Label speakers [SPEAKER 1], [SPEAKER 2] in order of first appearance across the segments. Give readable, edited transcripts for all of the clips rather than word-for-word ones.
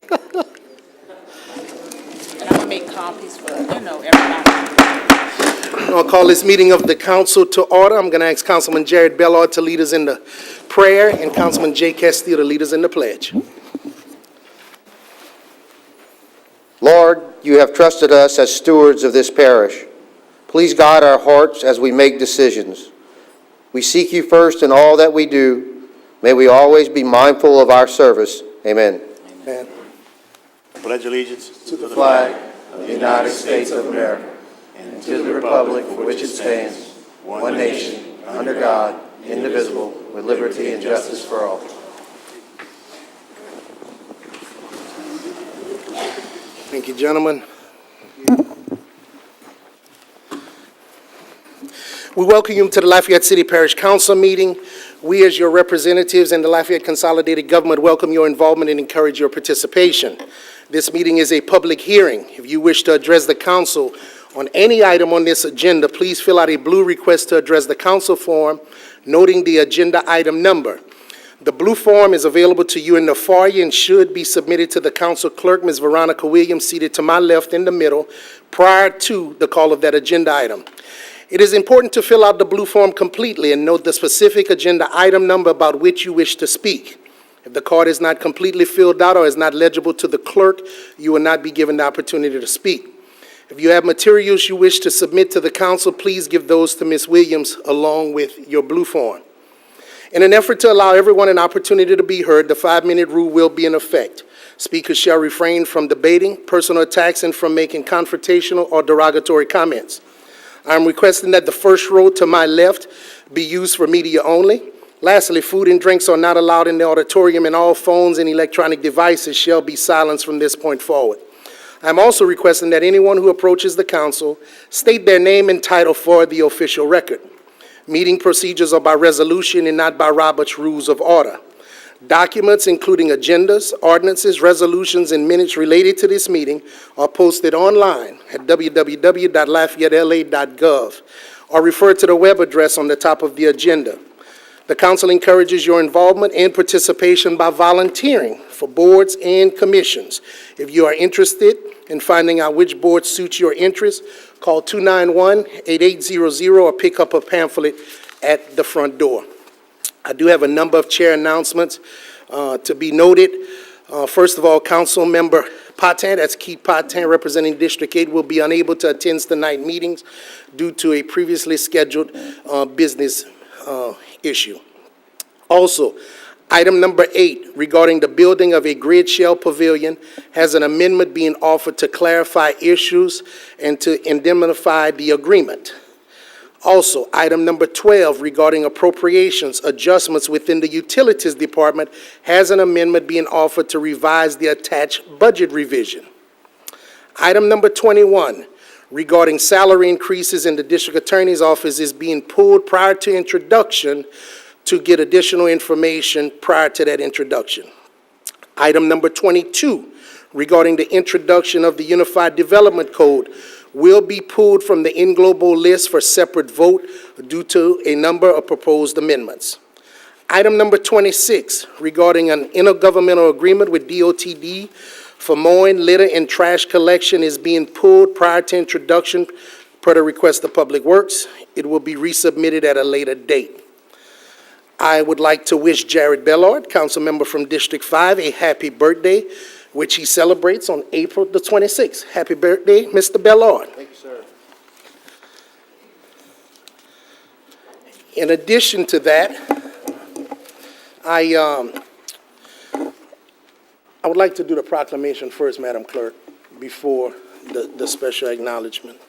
[SPEAKER 1] And I'm gonna make copies for, everybody.
[SPEAKER 2] I'll call this meeting of the council to order. I'm going to ask Councilman Jared Bellard to lead us in the prayer and Councilman Jay Castillo to lead us in the pledge.
[SPEAKER 3] Lord, you have trusted us as stewards of this parish. Please guide our hearts as we make decisions. We seek you first in all that we do. May we always be mindful of our service. Amen.
[SPEAKER 2] Amen.
[SPEAKER 4] Pledge allegiance
[SPEAKER 3] To the flag of the United States of America and to the republic for which it stands, one nation, under God, indivisible, with liberty and justice for all.
[SPEAKER 2] Thank you, gentlemen. We welcome you to the Lafayette City Parish Council meeting. We, as your representatives in the Lafayette Consolidated Government, welcome your involvement and encourage your participation. This meeting is a public hearing. If you wish to address the council on any item on this agenda, please fill out a blue request to address the council form, noting the agenda item number. The blue form is available to you in the foyer and should be submitted to the council clerk, Ms. Veronica Williams, seated to my left in the middle, prior to the call of that agenda item. It is important to fill out the blue form completely and note the specific agenda item number about which you wish to speak. If the card is not completely filled out or is not legible to the clerk, you will not be given the opportunity to speak. If you have materials you wish to submit to the council, please give those to Ms. Williams along with your blue form. In an effort to allow everyone an opportunity to be heard, the 5-minute rule will be in effect. Speakers shall refrain from debating, personal attacks, and from making confrontational or derogatory comments. I am requesting that the first row to my left be used for media only. Lastly, food and drinks are not allowed in the auditorium, and all phones and electronic devices shall be silenced from this point forward. I am also requesting that anyone who approaches the council state their name and title for the official record. Meeting procedures are by resolution and not by Robert's Rules of Order. Documents, including agendas, ordinances, resolutions, and minutes related to this meeting are posted online at www.lafayettela.gov or refer to the web address on the top of the agenda. The council encourages your involvement and participation by volunteering for boards and commissions. If you are interested in finding out which board suits your interests, call 291-8800 or pick up a pamphlet at the front door. I do have a number of chair announcements to be noted. First of all, Council Member Patin, that's Keith Patin, representing District 8, will be unable to attend tonight's meetings due to a previously scheduled business issue. Also, item number 8, regarding the building of a grid shell pavilion, has an amendment being offered to clarify issues and to indemnify the agreement. Also, item number 12, regarding appropriations adjustments within the Utilities Department, has an amendment being offered to revise the attached budget revision. Item number 21, regarding salary increases in the District Attorney's Office, is being pulled prior to introduction to get additional information prior to that introduction. Item number 22, regarding the introduction of the Unified Development Code, will be pulled from the in-global list for separate vote due to a number of proposed amendments. Item number 26, regarding an intergovernmental agreement with DOTD for mowing, litter, and trash collection, is being pulled prior to introduction per the request of Public Works. It will be resubmitted at a later date. I would like to wish Jared Bellard, council member from District 5, a happy birthday, which he celebrates on April the 26th. Happy birthday, Mr. Bellard.
[SPEAKER 3] Thank you, sir.
[SPEAKER 2] In addition to that, I would like to do the proclamation first, Madam Clerk, before the special acknowledgement.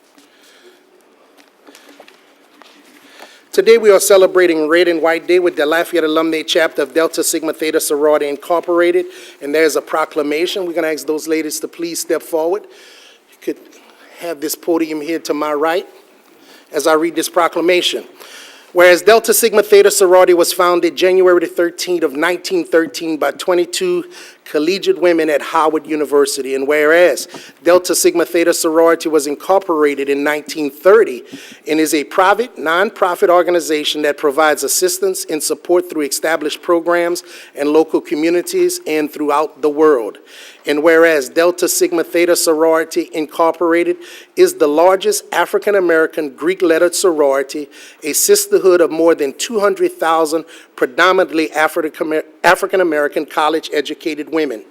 [SPEAKER 2] Today we are celebrating Red and White Day with the Lafayette Alumni Chapter of Delta Sigma Theta Sorority Incorporated, and there's a proclamation. We're going to ask those ladies to please step forward. You could have this podium here to my right as I read this proclamation. Whereas Delta Sigma Theta Sorority was founded January the 13th of 1913 by 22 collegiate women at Howard University. And whereas Delta Sigma Theta sorority was incorporated in 1930 and is a private, nonprofit organization that provides assistance and support through established programs and local communities and throughout the world. And whereas Delta Sigma Theta Sorority Incorporated is the largest African-American Greek-lettered sorority, a sisterhood of more than 200,000 predominantly African-American college-educated women.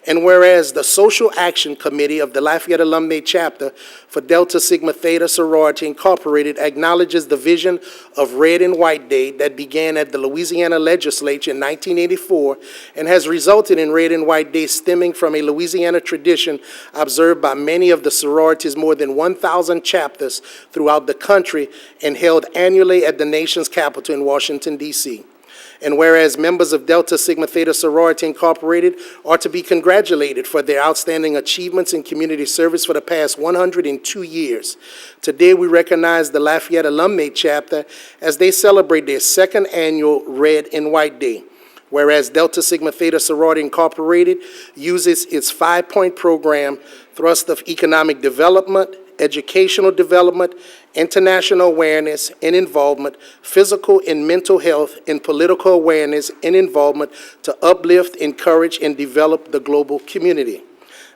[SPEAKER 2] And whereas the Social Action Committee of the Lafayette Alumni Chapter for Delta Sigma Theta Sorority Incorporated acknowledges the vision of Red and White Day that began at the Louisiana Legislature in 1984 and has resulted in Red and White Day stemming from a Louisiana tradition observed by many of the sororities' more than 1,000 chapters throughout the country and held annually at the nation's capital in Washington, D.C. And whereas members of Delta Sigma Theta Sorority Incorporated are to be congratulated for their outstanding achievements in community service for the past 102 years. Today, we recognize the Lafayette Alumni Chapter as they celebrate their second annual Red and White Day. Whereas Delta Sigma Theta Sorority Incorporated uses its 5-point program, thrust of economic development, educational development, international awareness and involvement, physical and mental health, and political awareness and involvement to uplift, encourage, and develop the global community.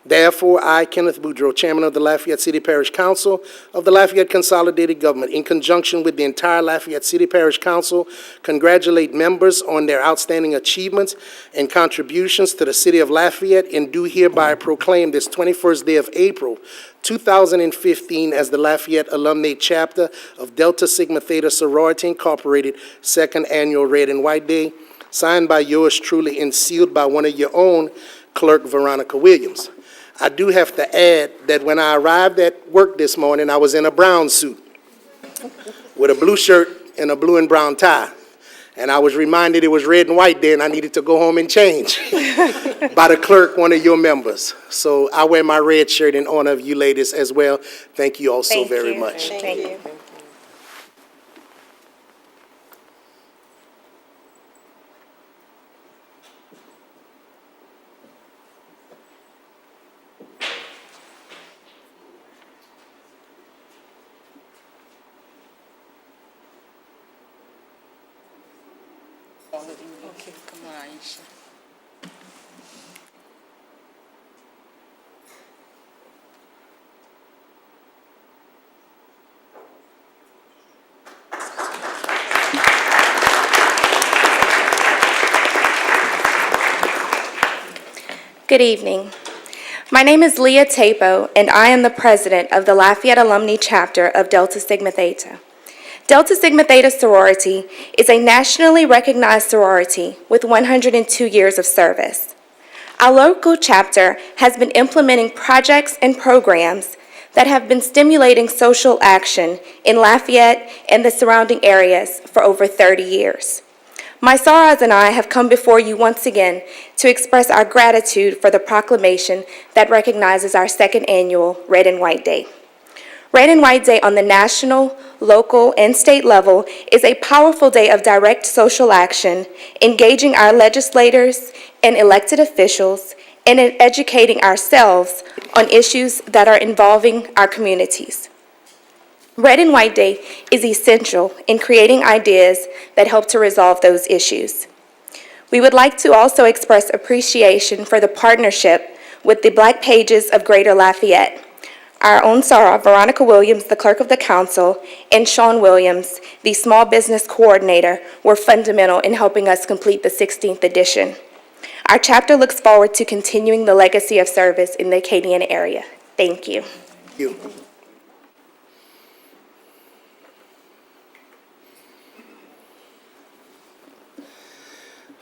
[SPEAKER 2] Therefore, I, Kenneth Boudreau, Chairman of the Lafayette City Parish Council of the Lafayette Consolidated Government, in conjunction with the entire Lafayette City Parish Council, congratulate members on their outstanding achievements and contributions to the City of Lafayette, and do hereby proclaim this 21st day of April 2015 as the Lafayette Alumni Chapter of Delta Sigma Theta Sorority Incorporated Second Annual Red and White Day, signed by yours truly and sealed by one of your own, Clerk Veronica Williams. I do have to add that when I arrived at work this morning, I was in a brown suit with a blue shirt and a blue and brown tie. And I was reminded it was Red and White Day and I needed to go home and change by the clerk, one of your members. So I wear my red shirt in honor of you ladies as well. Thank you all so very much.
[SPEAKER 5] Thank you.
[SPEAKER 1] Okay, come on, Aisha.
[SPEAKER 5] Good evening. My name is Leah Tapo, and I am the president of the Lafayette Alumni Chapter of Delta Sigma Theta. Delta Sigma Theta sorority is a nationally recognized sorority with 102 years of service. Our local chapter has been implementing projects and programs that have been stimulating social action in Lafayette and the surrounding areas for over 30 years. My sorors and I have come before you once again to express our gratitude for the proclamation that recognizes our second annual Red and White Day. Red and White Day on the national, local, and state level is a powerful day of direct social action, engaging our legislators and elected officials, and in educating ourselves on issues that are involving our communities. Red and White Day is essential in creating ideas that help to resolve those issues. We would like to also express appreciation for the partnership with the Black Pages of Greater Lafayette. Our own soror, Veronica Williams, the clerk of the council, and Sean Williams, the small business coordinator, were fundamental in helping us complete the 16th edition. Our chapter looks forward to continuing the legacy of service in the Acadiana area. Thank you.
[SPEAKER 2] Thank you.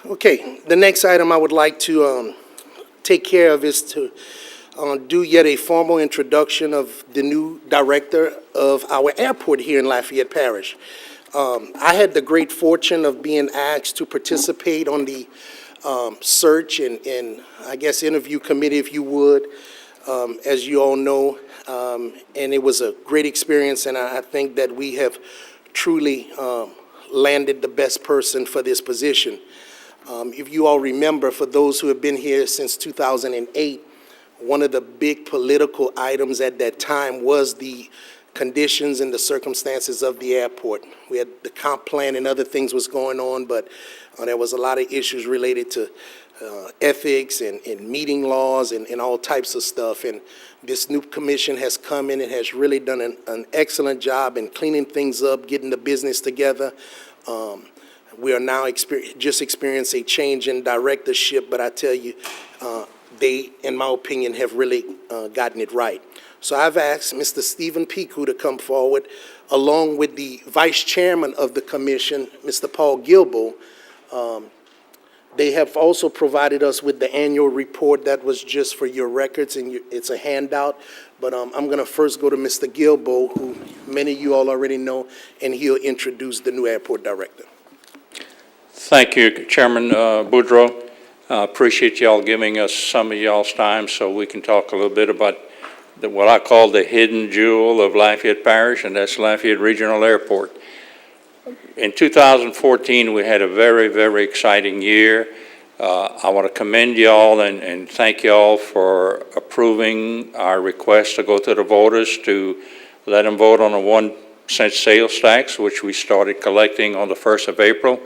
[SPEAKER 2] Okay, the next item I would like to take care of is to do yet a formal introduction of the new director of our airport here in Lafayette Parish. I had the great fortune of being asked to participate on the search and I guess interview committee, if you would, as you all know, and it was a great experience, and I think that we have truly landed the best person for this position. If you all remember, for those who have been here since 2008, one of the big political items at that time was the conditions and the circumstances of the airport. We had the comp plan and other things was going on, but there was a lot of issues related to ethics and meeting laws and all types of stuff. And this new commission has come in and has really done an excellent job in cleaning things up, getting the business together. We are now just experiencing a change in directorship, but I tell you, they, in my opinion, have really gotten it right. So I've asked Mr. Stephen Piku to come forward, along with the vice chairman of the commission, Mr. Paul Gilbo. They have also provided us with the annual report that was just for your records, and it's a handout. But I'm going to first go to Mr. Gilbo, who many of you all already know, and he'll introduce the new airport director.
[SPEAKER 6] Thank you, Chairman Boudreaux. Appreciate y'all giving us some of y'all's time so we can talk a little bit about what I call the hidden jewel of Lafayette Parish, and that's Lafayette Regional Airport. In 2014, we had a very, very exciting year. I want to commend y'all and thank y'all for approving our request to go to the voters to let them vote on a 1-cent sales tax, which we started collecting on the 1st of April.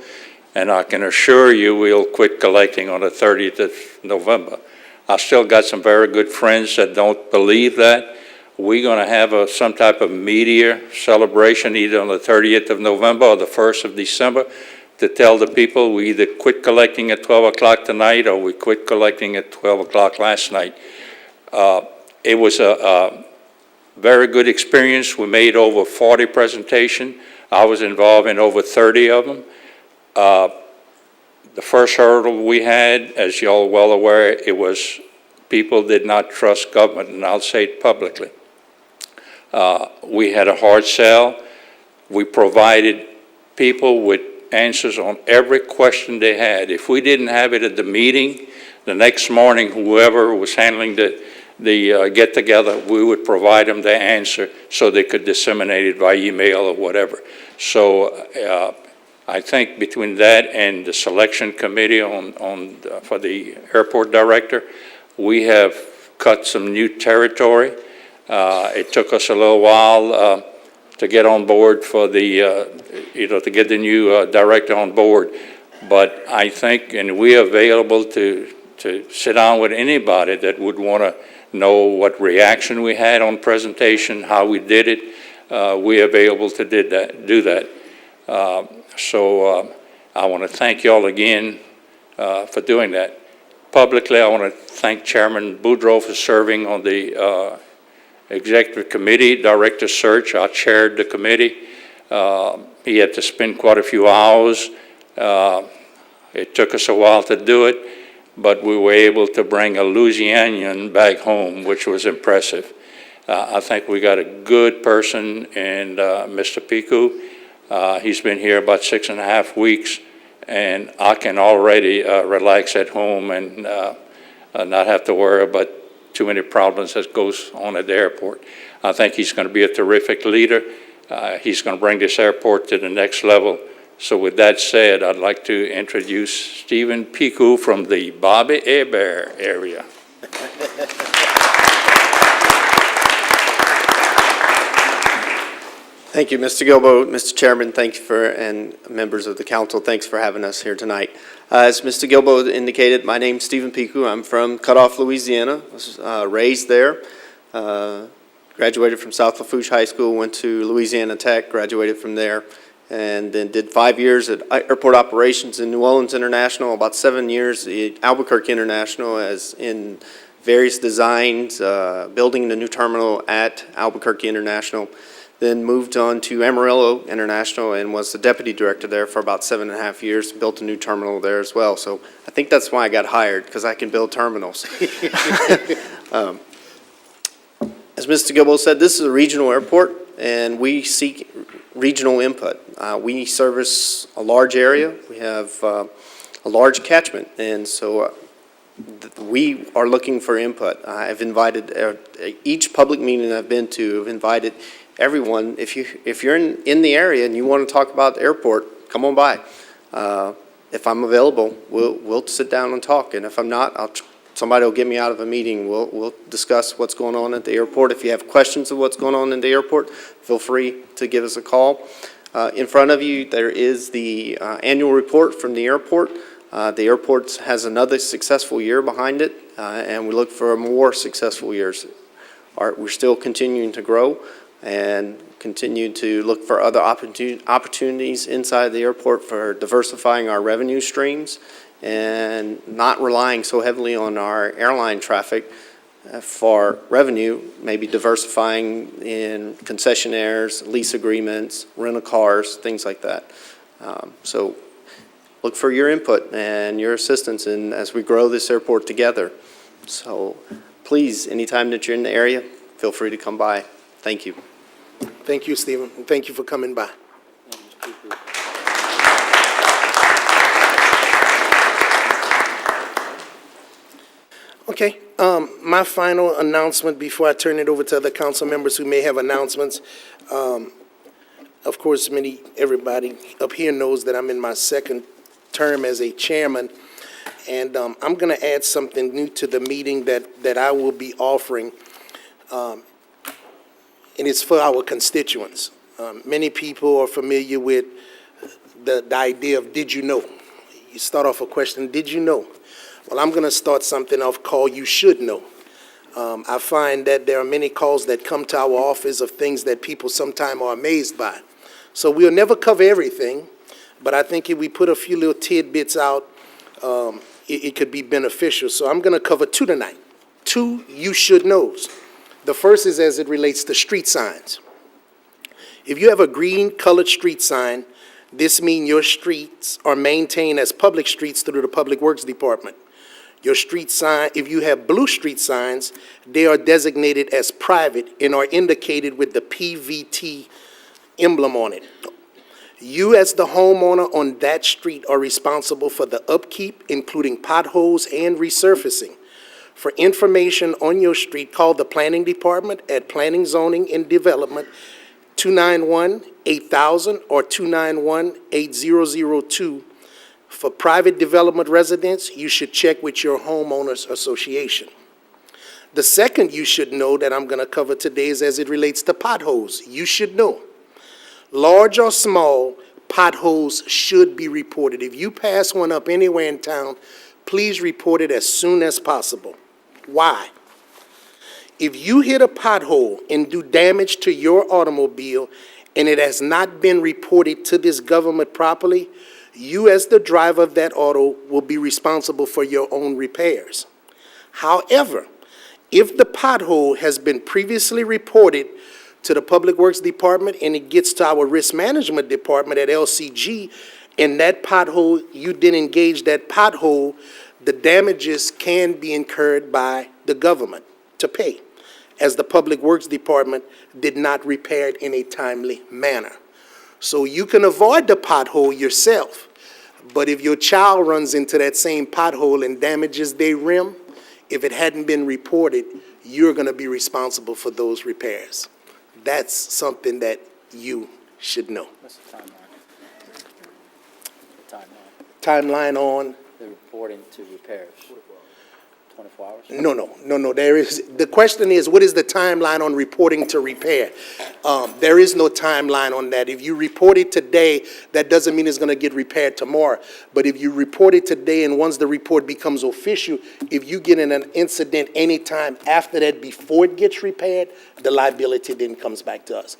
[SPEAKER 6] And I can assure you we'll quit collecting on the 30th of November. I still got some very good friends that don't believe that. We're going to have some type of media celebration either on the 30th of November or the 1st of December to tell the people we either quit collecting at 12 o'clock tonight or we quit collecting at 12 o'clock last night. It was a very good experience. We made over 40 presentations. I was involved in over 30 of them. The first hurdle we had, as y'all well aware, it was people did not trust government, and I'll say it publicly. We had a hard sell. We provided people with answers on every question they had. If we didn't have it at the meeting, the next morning, whoever was handling the get-together, we would provide them the answer so they could disseminate it by email or whatever. So I think between that and the selection committee for the airport director, we have cut some new territory. It took us a little while to get on board for the, to get the new director on board. But I think, and we're available to sit down with anybody that would want to know what reaction we had on presentation, how we did it. We're available to do that. So I want to thank y'all again for doing that. Publicly, I want to thank Chairman Boudreaux for serving on the Executive Committee, Director Search. I chaired the committee. He had to spend quite a few hours. It took us a while to do it, but we were able to bring a Louisianian back home, which was impressive. I think we got a good person in Mr. Piku. He's been here about 6.5 weeks, and I can already relax at home and not have to worry about too many problems that goes on at the airport. I think he's going to be a terrific leader. He's going to bring this airport to the next level. So with that said, I'd like to introduce Stephen Piku from the Bobby Hebert area.
[SPEAKER 7] Thank you, Mr. Gilbo. Mr. Chairman, thank you and members of the council, thanks for having us here tonight. As Mr. Gilbo indicated, my name's Stephen Piku. I'm from Cutoff, Louisiana. I was raised there. Graduated from South Lafourche High School, went to Louisiana Tech, graduated from there, and then did 5 years at airport operations in New Orleans International, about 7 years at Albuquerque International as in various designs, building the new terminal at Albuquerque International. Then moved on to Amarillo International and was the deputy director there for about 7.5 years, built a new terminal there as well. So I think that's why I got hired, because I can build terminals. As Mr. Gilbo said, this is a regional airport, and we seek regional input. We service a large area. We have a large catchment, and so we are looking for input. I've invited each public meeting I've been to, I've invited everyone. If you're in the area and you want to talk about the airport, come on by. if I'm available, we'll sit down and talk, and if I'm not, somebody will get me out of a meeting. We'll discuss what's going on at the airport. If you have questions of what's going on in the airport, feel free to give us a call. In front of you, there is the annual report from the airport. The airport has another successful year behind it, and we look for more successful years. We're still continuing to grow and continue to look for other opportunities inside the airport for diversifying our revenue streams and not relying so heavily on our airline traffic for revenue, maybe diversifying in concessionaires, lease agreements, rental cars, things like that. So look for your input and your assistance as we grow this airport together. So please, anytime that you're in the area, feel free to come by. Thank you.
[SPEAKER 2] Thank you, Stephen, and thank you for coming by. Okay, my final announcement before I turn it over to other council members who may have announcements. Of course, everybody up here knows that I'm in my second term as a chairman, and I'm going to add something new to the meeting that I will be offering, and it's for our constituents. Many people are familiar with the idea of did you know? You start off a question, did you know? Well, I'm going to start something off called You Should Know. I find that there are many calls that come to our office of things that people sometimes are amazed by. So we'll never cover everything, but I think if we put a few little tidbits out, it could be beneficial. So I'm going to cover two tonight. Two You Should Knows. The first is as it relates to street signs. If you have a green colored street sign, this means your streets are maintained as public streets through the Public Works Department. Your street sign, if you have blue street signs, they are designated as private and are indicated with the PVT emblem on it. You as the homeowner on that street are responsible for the upkeep, including potholes and resurfacing. For information on your street, call the Planning Department at Planning, Zoning, and Development 291-8000 or 291-8002. For private development residents, you should check with your homeowners association. The second you should know that I'm going to cover today is as it relates to potholes. You should know. Large or small, potholes should be reported. If you pass one up anywhere in town, please report it as soon as possible. Why? If you hit a pothole and do damage to your automobile and it has not been reported to this government properly, you as the driver of that auto will be responsible for your own repairs. However, if the pothole has been previously reported to the Public Works Department and it gets to our Risk Management Department at LCG, and that pothole, you didn't engage that pothole, the damages can be incurred by the government to pay, as the Public Works Department did not repair it in a timely manner. So you can avoid the pothole yourself, but if your child runs into that same pothole and damages their rim, if it hadn't been reported, you're going to be responsible for those repairs. That's something that you should know.
[SPEAKER 8] What's the timeline?
[SPEAKER 2] Timeline on?
[SPEAKER 8] The reporting to repairs. 24 hours?
[SPEAKER 2] No, there is, the question is, what is the timeline on reporting to repair? There is no timeline on that. If you report it today, that doesn't mean it's going to get repaired tomorrow. But if you report it today and once the report becomes official, if you get in an incident anytime after that before it gets repaired, the liability then comes back to us.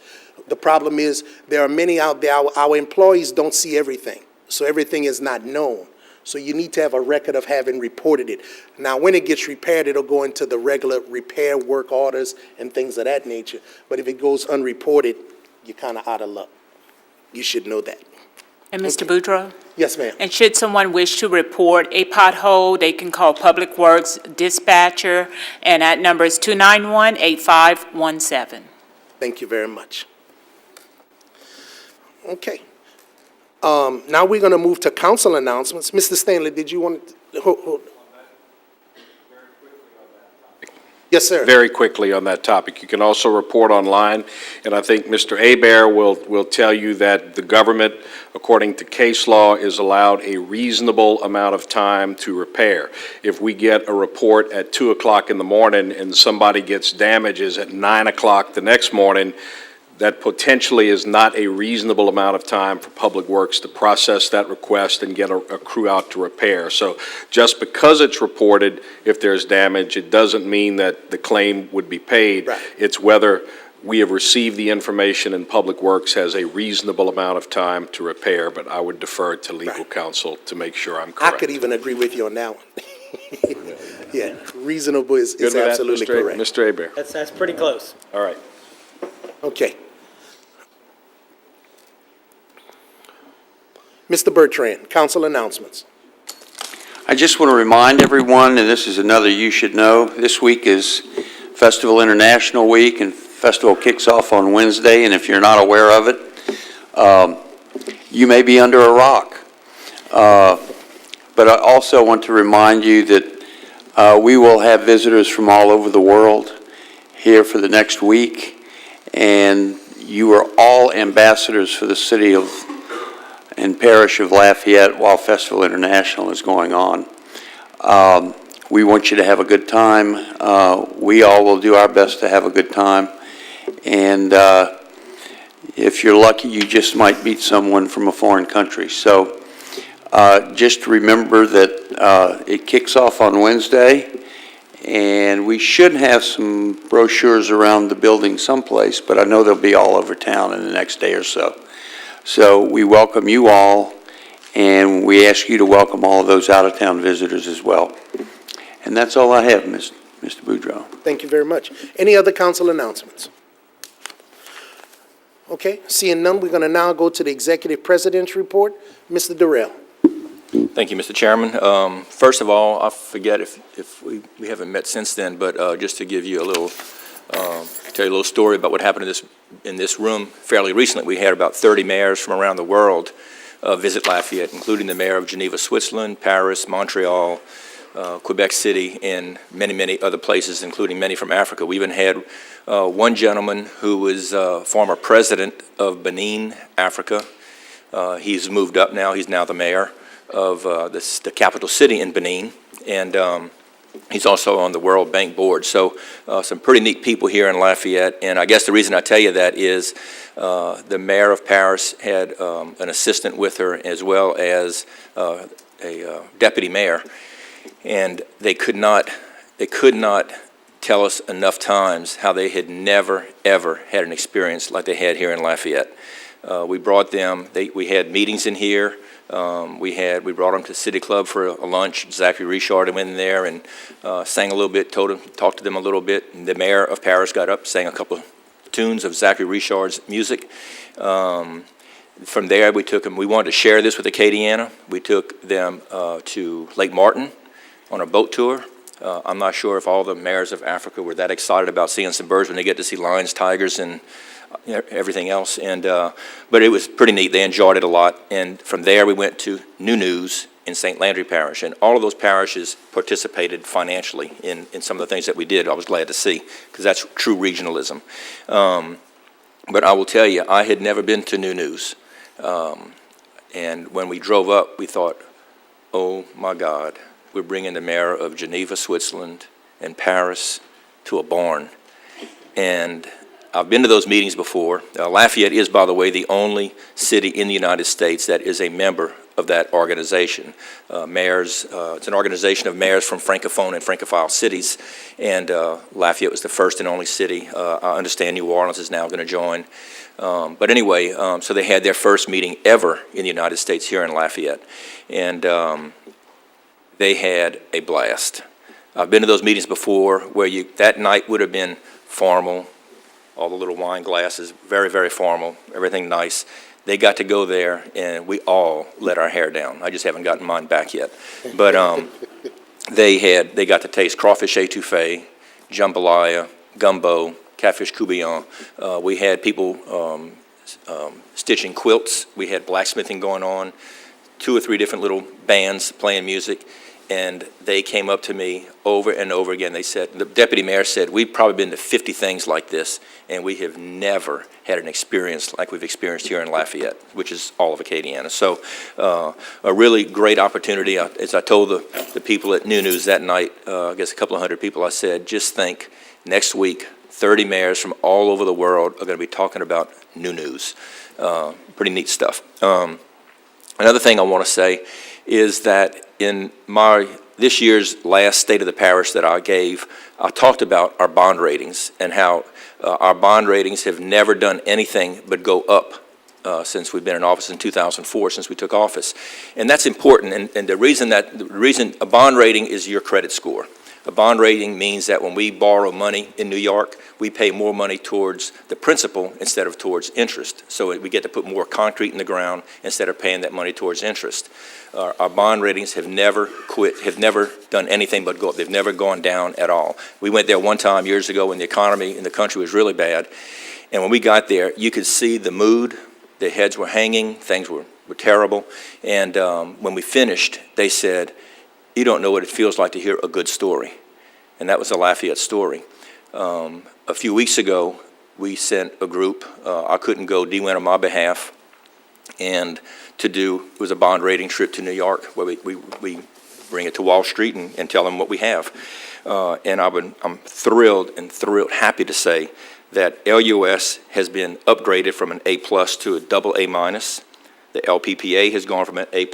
[SPEAKER 2] The problem is there are many out there, our employees don't see everything, so everything is not known. So you need to have a record of having reported it. Now, when it gets repaired, it'll go into the regular repair work orders and things of that nature. But if it goes unreported, you're kind of out of luck. You should know that.
[SPEAKER 1] And Mr. Boudreaux?
[SPEAKER 2] Yes, ma'am.
[SPEAKER 1] And should someone wish to report a pothole, they can call Public Works Dispatcher, and that number is 291-8517.
[SPEAKER 2] Thank you very much. Okay. Now we're going to move to council announcements. Mr. Stanley, did you want to hold? Yes, sir.
[SPEAKER 9] Very quickly on that topic. You can also report online, and I think Mr. Hebert will tell you that the government, according to case law, is allowed a reasonable amount of time to repair. If we get a report at 2 o'clock in the morning and somebody gets damages at 9 o'clock the next morning, that potentially is not a reasonable amount of time for Public Works to process that request and get a crew out to repair. So just because it's reported, if there's damage, it doesn't mean that the claim would be paid.
[SPEAKER 2] Right.
[SPEAKER 9] It's whether we have received the information and Public Works has a reasonable amount of time to repair, but I would defer to legal
[SPEAKER 2] Right.
[SPEAKER 9] counsel to make sure I'm
[SPEAKER 2] I
[SPEAKER 9] correct.
[SPEAKER 2] could even agree with you on that one. Yeah, reasonable is
[SPEAKER 9] Good with that,
[SPEAKER 2] absolutely
[SPEAKER 9] Mr.
[SPEAKER 2] correct.
[SPEAKER 9] Mr. Hebert?
[SPEAKER 8] That's pretty close.
[SPEAKER 9] All right.
[SPEAKER 2] Okay. Mr. Bertrand, council announcements.
[SPEAKER 10] I just want to remind everyone, and this is another you should know, this week is Festival International Week, and festival kicks off on Wednesday, and if you're not aware of it, you may be under a rock. But I also want to remind you that we will have visitors from all over the world here for the next week, and you are all ambassadors for the city of and parish of Lafayette while Festival International is going on. We want you to have a good time. We all will do our best to have a good time. And if you're lucky, you just might meet someone from a foreign country. So just remember that it kicks off on Wednesday, and we should have some brochures around the building someplace, but I know they'll be all over town in the next day or so. So we welcome you all, and we ask you to welcome all of those out-of-town visitors as well. And that's all I have, Mr. Boudreau.
[SPEAKER 2] Thank you very much. Any other council announcements? Okay, seeing none, we're going to now go to the executive president's report. Mr. Durrell.
[SPEAKER 11] Thank you, Mr. Chairman. First of all, I forget if we haven't met since then, but just to give you a little, tell you a little story about what happened in this room fairly recently. We had about 30 mayors from around the world visit Lafayette, including the mayor of Geneva, Switzerland, Paris, Montreal, Quebec City, and many, many other places, including many from Africa. We even had one gentleman who was former president of Benin, Africa. He's moved up now. He's now the mayor of the capital city in Benin, and he's also on the World Bank board. So some pretty neat people here in Lafayette, and I guess the reason I tell you that is the mayor of Paris had an assistant with her as well as a deputy mayor, and they could not tell us enough times how they had never, ever had an experience like they had here in Lafayette. We brought them, we had meetings in here. We brought them to City Club for a lunch. Zachary Richard went in there and sang a little bit, talked to them a little bit. And the mayor of Paris got up, sang a couple of tunes of Zachary Richard's music. From there, we took them. We wanted to share this with Acadiana. We took them to Lake Martin on a boat tour. I'm not sure if all the mayors of Africa were that excited about seeing some birds when they get to see lions, tigers, and everything else, but it was pretty neat. They enjoyed it a lot, and from there we went to New News in St. Landry Parish, and all of those parishes participated financially in some of the things that we did. I was glad to see, because that's true regionalism. But I will tell you, I had never been to New News, and when we drove up, we thought, oh my God, we're bringing the mayor of Geneva, Switzerland, and Paris to a barn. And I've been to those meetings before. Lafayette is, by the way, the only city in the United States that is a member of that organization. It's an organization of mayors from Francophone and Francophile cities, and Lafayette was the first and only city. I understand New Orleans is now going to join. But anyway, so they had their first meeting ever in the United States here in Lafayette, and they had a blast. I've been to those meetings before where that night would have been formal, all the little wine glasses, very, very formal, everything nice. They got to go there, and we all let our hair down. I just haven't gotten mine back yet. But they got to taste crawfish étouffée, jambalaya, gumbo, catfish courtbouillon. We had people stitching quilts. We had blacksmithing going on, 2 or 3 different little bands playing music. And they came up to me over and over again. They said, the deputy mayor said, we've probably been to 50 things like this, and we have never had an experience like we've experienced here in Lafayette, which is all of Acadiana. So a really great opportunity. As I told the people at New News that night, I guess a couple of hundred people, I said, just think, next week, 30 mayors from all over the world are going to be talking about New News. Pretty neat stuff. Another thing I want to say is that in this year's last State of the Parish that I gave, I talked about our bond ratings and how our bond ratings have never done anything but go up since we've been in office in 2004, since we took office. And that's important, and the reason a bond rating is your credit score. A bond rating means that when we borrow money in New York, we pay more money towards the principal instead of towards interest. So we get to put more concrete in the ground instead of paying that money towards interest. Our bond ratings have never done anything but go up. They've never gone down at all. We went there one time years ago when the economy in the country was really bad. And when we got there, you could see the mood. The heads were hanging. Things were terrible. And when we finished, they said, "You don't know what it feels like to hear a good story." And that was a Lafayette story. A few weeks ago, we sent a group, I couldn't go, Dee went on my behalf, and it was a bond rating trip to New York, where we bring it to Wall Street and tell them what we have. And I'm thrilled, happy to say that LUS has been upgraded from an A+ to a AA-. The LPPA has gone from an A+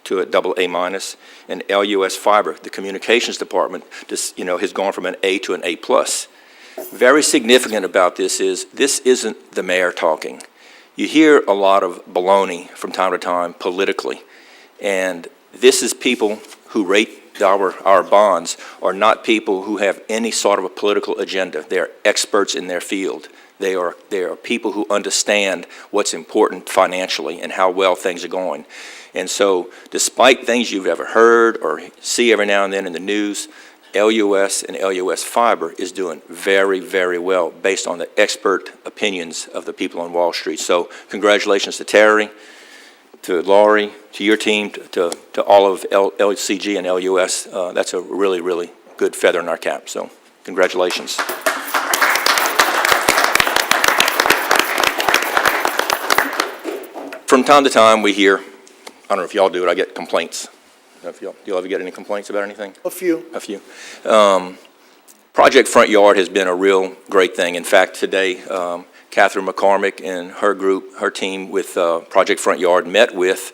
[SPEAKER 11] to a AA-, and LUS Fiber, the communications department, has gone from an A to an A+. Very significant about this isn't the mayor talking. You hear a lot of baloney from time to time politically, and this is people who rate our bonds are not people who have any sort of a political agenda. They're experts in their field. They are people who understand what's important financially and how well things are going. And so despite things you've ever heard or see every now and then in the news, LUS and LUS Fiber is doing very, very well based on the expert opinions of the people on Wall Street. So congratulations to Terry, to Laurie, to your team, to all of LCG and LUS. That's a really, really good feather in our cap. So congratulations. From time to time, we hear, I don't know if y'all do it, I get complaints. Do y'all ever get any complaints about anything?
[SPEAKER 2] A few.
[SPEAKER 11] A few. Project Front Yard has been a real great thing. In fact, today, Catherine McCormick and her team with Project Front Yard met with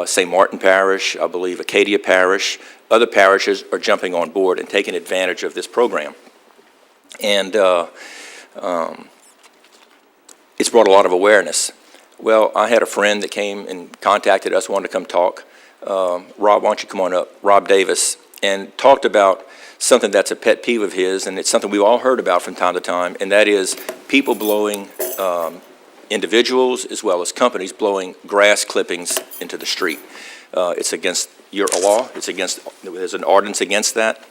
[SPEAKER 11] St. Martin Parish, I believe Acadia Parish. Other parishes are jumping on board and taking advantage of this program. And it's brought a lot of awareness. Well, I had a friend that came and contacted us, wanted to come talk. Rob, why don't you come on up? Rob Davis, and talked about something that's a pet peeve of his, and it's something we've all heard about from time to time, and that is people blowing, individuals as well as companies blowing grass clippings into the street. It's against your law. There's an ordinance against that.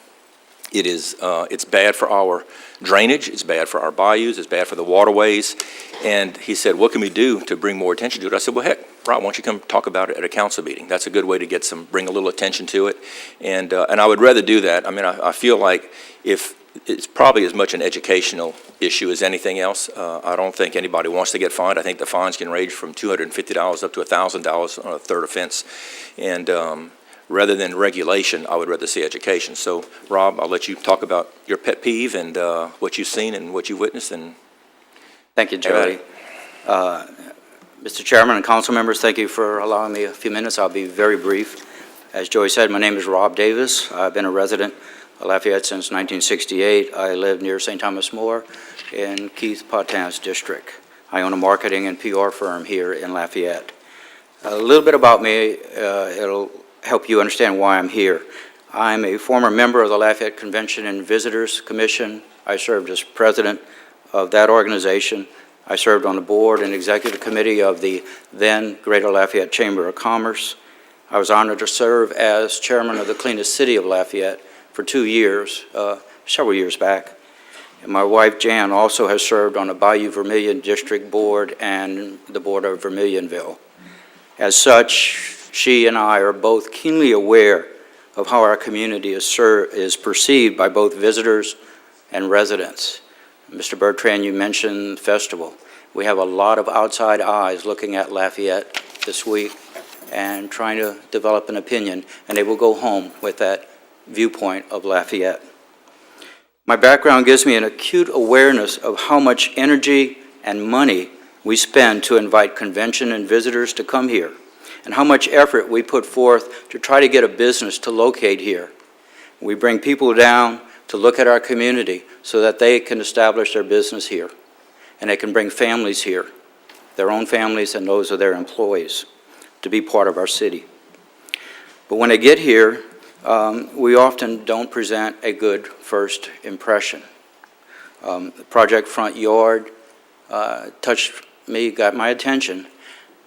[SPEAKER 11] It's bad for our drainage, it's bad for our bayous, it's bad for the waterways. And he said, what can we do to bring more attention to it? I said, well, heck, Rob, why don't you come talk about it at a council meeting? That's a good way to bring a little attention to it. And I would rather do that. I mean, I feel like if it's probably as much an educational issue as anything else. I don't think anybody wants to get fined. I think the fines can range from $250 up to $1,000 on a third offense. And rather than regulation, I would rather see education. So, Rob, I'll let you talk about your pet peeve and what you've seen and what you've witnessed. And
[SPEAKER 8] thank you, Joey. Mr. Chairman and council members, thank you for allowing me a few minutes. I'll be very brief. As Joey said, my name is Rob Davis. I've been a resident of Lafayette since 1968. I live near St. Thomas More in Keith Potan's district. I own a marketing and PR firm here in Lafayette. A little bit about me, it'll help you understand why I'm here. I'm a former member of the Lafayette Convention and Visitors Commission. I served as president of that organization. I served on the board and executive committee of the then Greater Lafayette Chamber of Commerce. I was honored to serve as chairman of the Cleanest City of Lafayette for 2 years, several years back. And my wife, Jan, also has served on the Bayou Vermilion District Board and the Board of Vermilionville. As such, she and I are both keenly aware of how our community is perceived by both visitors and residents. Mr. Bertrand, you mentioned festival. We have a lot of outside eyes looking at Lafayette this week and trying to develop an opinion, and they will go home with that viewpoint of Lafayette. My background gives me an acute awareness of how much energy and money we spend to invite convention and visitors to come here, and how much effort we put forth to try to get a business to locate here. We bring people down to look at our community so that they can establish their business here, and they can bring families here, their own families and those of their employees, to be part of our city. But when they get here, we often don't present a good first impression. The project Front Yard touched me, got my attention,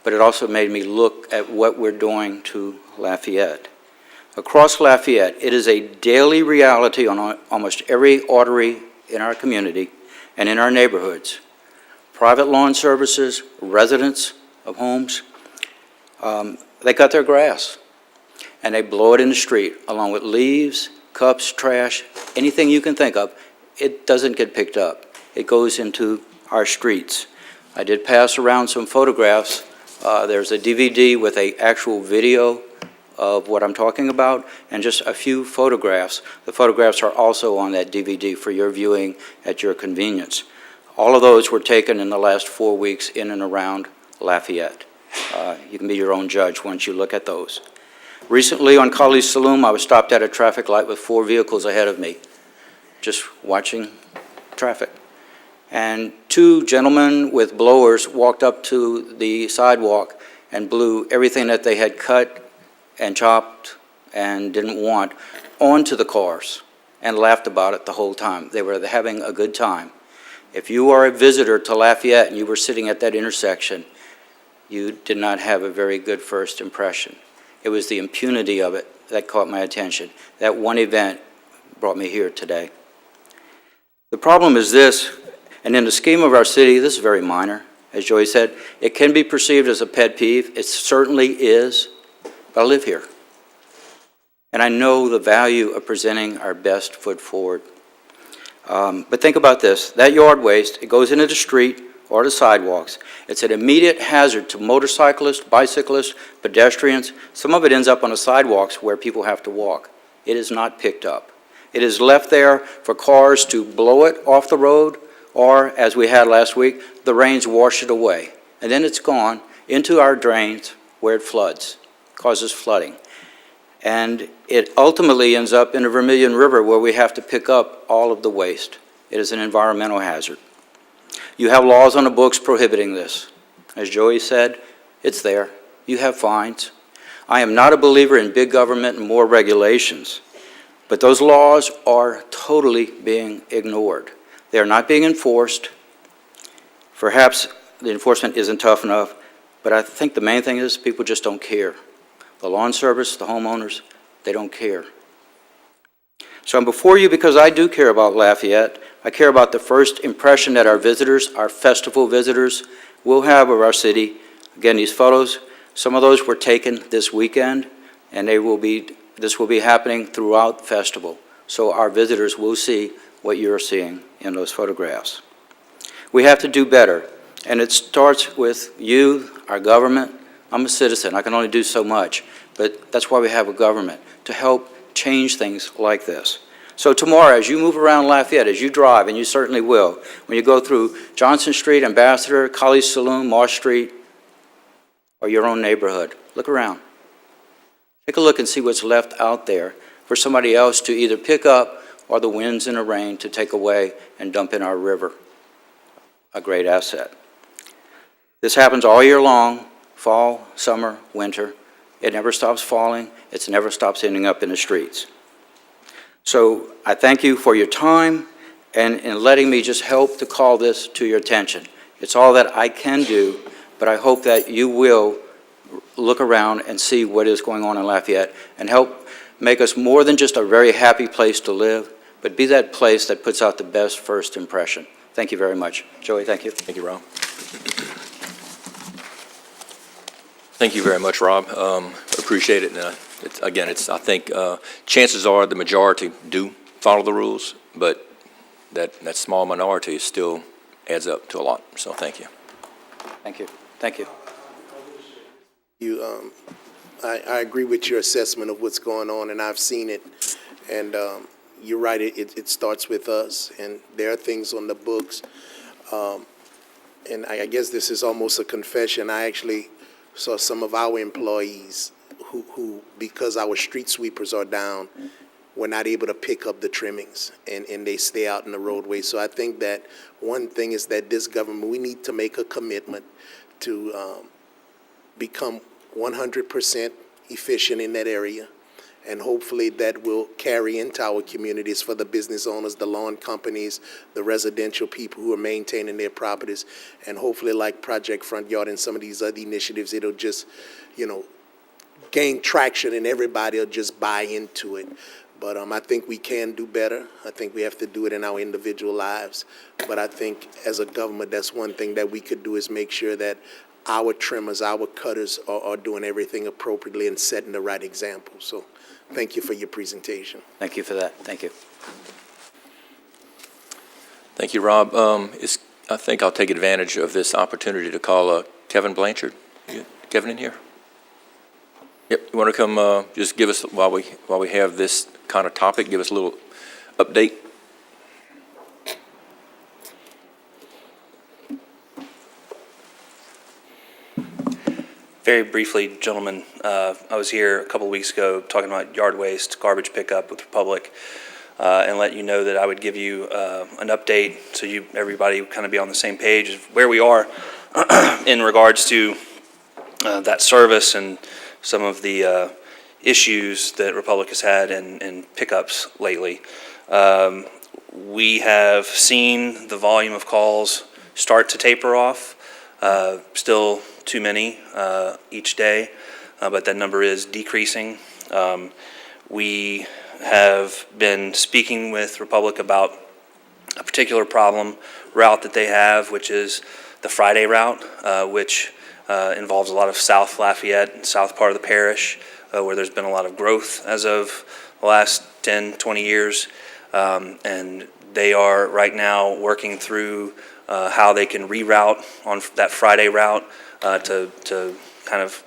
[SPEAKER 8] but it also made me look at what we're doing to Lafayette. Across Lafayette, it is a daily reality on almost every artery in our community and in our neighborhoods. Private lawn services, residents of homes, they cut their grass and they blow it in the street along with leaves, cups, trash, anything you can think of. It doesn't get picked up. It goes into our streets. I did pass around some photographs. There's a DVD with an actual video of what I'm talking about, and just a few photographs. The photographs are also on that DVD for your viewing at your convenience. All of those were taken in the last 4 weeks in and around Lafayette. You can be your own judge once you look at those. Recently on College Saloon, I was stopped at a traffic light with 4 vehicles ahead of me, just watching traffic. And 2 gentlemen with blowers walked up to the sidewalk and blew everything that they had cut and chopped and didn't want onto the cars and laughed about it the whole time. They were having a good time. If you are a visitor to Lafayette and you were sitting at that intersection, you did not have a very good first impression. It was the impunity of it that caught my attention. That one event brought me here today. The problem is this, and in the scheme of our city, this is very minor. As Joey said, it can be perceived as a pet peeve. It certainly is, but I live here. And I know the value of presenting our best foot forward. But think about this. That yard waste, it goes into the street or the sidewalks. It's an immediate hazard to motorcyclists, bicyclists, pedestrians. Some of it ends up on the sidewalks where people have to walk. It is not picked up. It is left there for cars to blow it off the road, or, as we had last week, the rains wash it away. And then it's gone into our drains where it floods, causes flooding. And it ultimately ends up in the Vermilion River where we have to pick up all of the waste. It is an environmental hazard. You have laws on the books prohibiting this. As Joey said, it's there. You have fines. I am not a believer in big government and more regulations, but those laws are totally being ignored. They are not being enforced. Perhaps the enforcement isn't tough enough, but I think the main thing is people just don't care. The lawn service, the homeowners, they don't care. So I'm before you because I do care about Lafayette. I care about the first impression that our visitors, our festival visitors, will have of our city. Again, these photos, some of those were taken this weekend, and this will be happening throughout the festival. So our visitors will see what you're seeing in those photographs. We have to do better, and it starts with you, our government. I'm a citizen. I can only do so much, but that's why we have a government, to help change things like this. So tomorrow, as you move around Lafayette, as you drive, and you certainly will, when you go through Johnson Street, Ambassador, College Saloon, Marsh Street, or your own neighborhood, look around. Take a look and see what's left out there for somebody else to either pick up or the winds and the rain to take away and dump in our river. A great asset. This happens all year long, fall, summer, winter. It never stops falling. It never stops ending up in the streets. So I thank you for your time and in letting me just help to call this to your attention. It's all that I can do, but I hope that you will look around and see what is going on in Lafayette and help make us more than just a very happy place to live, but be that place that puts out the best first impression. Thank you very much. Joey, thank you.
[SPEAKER 11] Thank you, Ron. Thank you very much, Rob. Appreciate it. Again, I think chances are the majority do follow the rules, but that small minority still adds up to a lot. So thank you.
[SPEAKER 8] Thank you. Thank you.
[SPEAKER 2] I agree with your assessment of what's going on, and I've seen it. And you're right, it starts with us, and there are things on the books. And I guess this is almost a confession. I actually saw some of our employees who because our street sweepers are down, were not able to pick up the trimmings, and they stay out in the roadway. So I think that one thing is that this government, we need to make a commitment to become 100% efficient in that area. And hopefully that will carry into our communities for the business owners, the lawn companies, the residential people who are maintaining their properties. And hopefully, like Project Front Yard and some of these other initiatives, it'll just, gain traction and everybody will just buy into it. But I think we can do better. I think we have to do it in our individual lives. But I think as a government, that's one thing that we could do, is make sure that our trimmers, our cutters are doing everything appropriately and setting the right example. So thank you for your presentation.
[SPEAKER 8] Thank you for that. Thank you.
[SPEAKER 11] Thank you, Rob. I think I'll take advantage of this opportunity to call Kevin Blanchard. Kevin in here? Yep. You want to come just give us, while we have this kind of topic, give us a little update?
[SPEAKER 12] Very briefly, gentlemen, I was here a couple of weeks ago talking about yard waste, garbage pickup with Republic, and let you know that I would give you an update so everybody would kind of be on the same page of where we are in regards to that service and some of the issues that Republic has had in pickups lately. We have seen the volume of calls start to taper off. Still too many each day, but that number is decreasing. We have been speaking with Republic about a particular route that they have, which is the Friday route, which involves a lot of South Lafayette, south part of the parish, where there's been a lot of growth as of the last 10, 20 years. And they are right now working through how they can reroute on that Friday route to kind of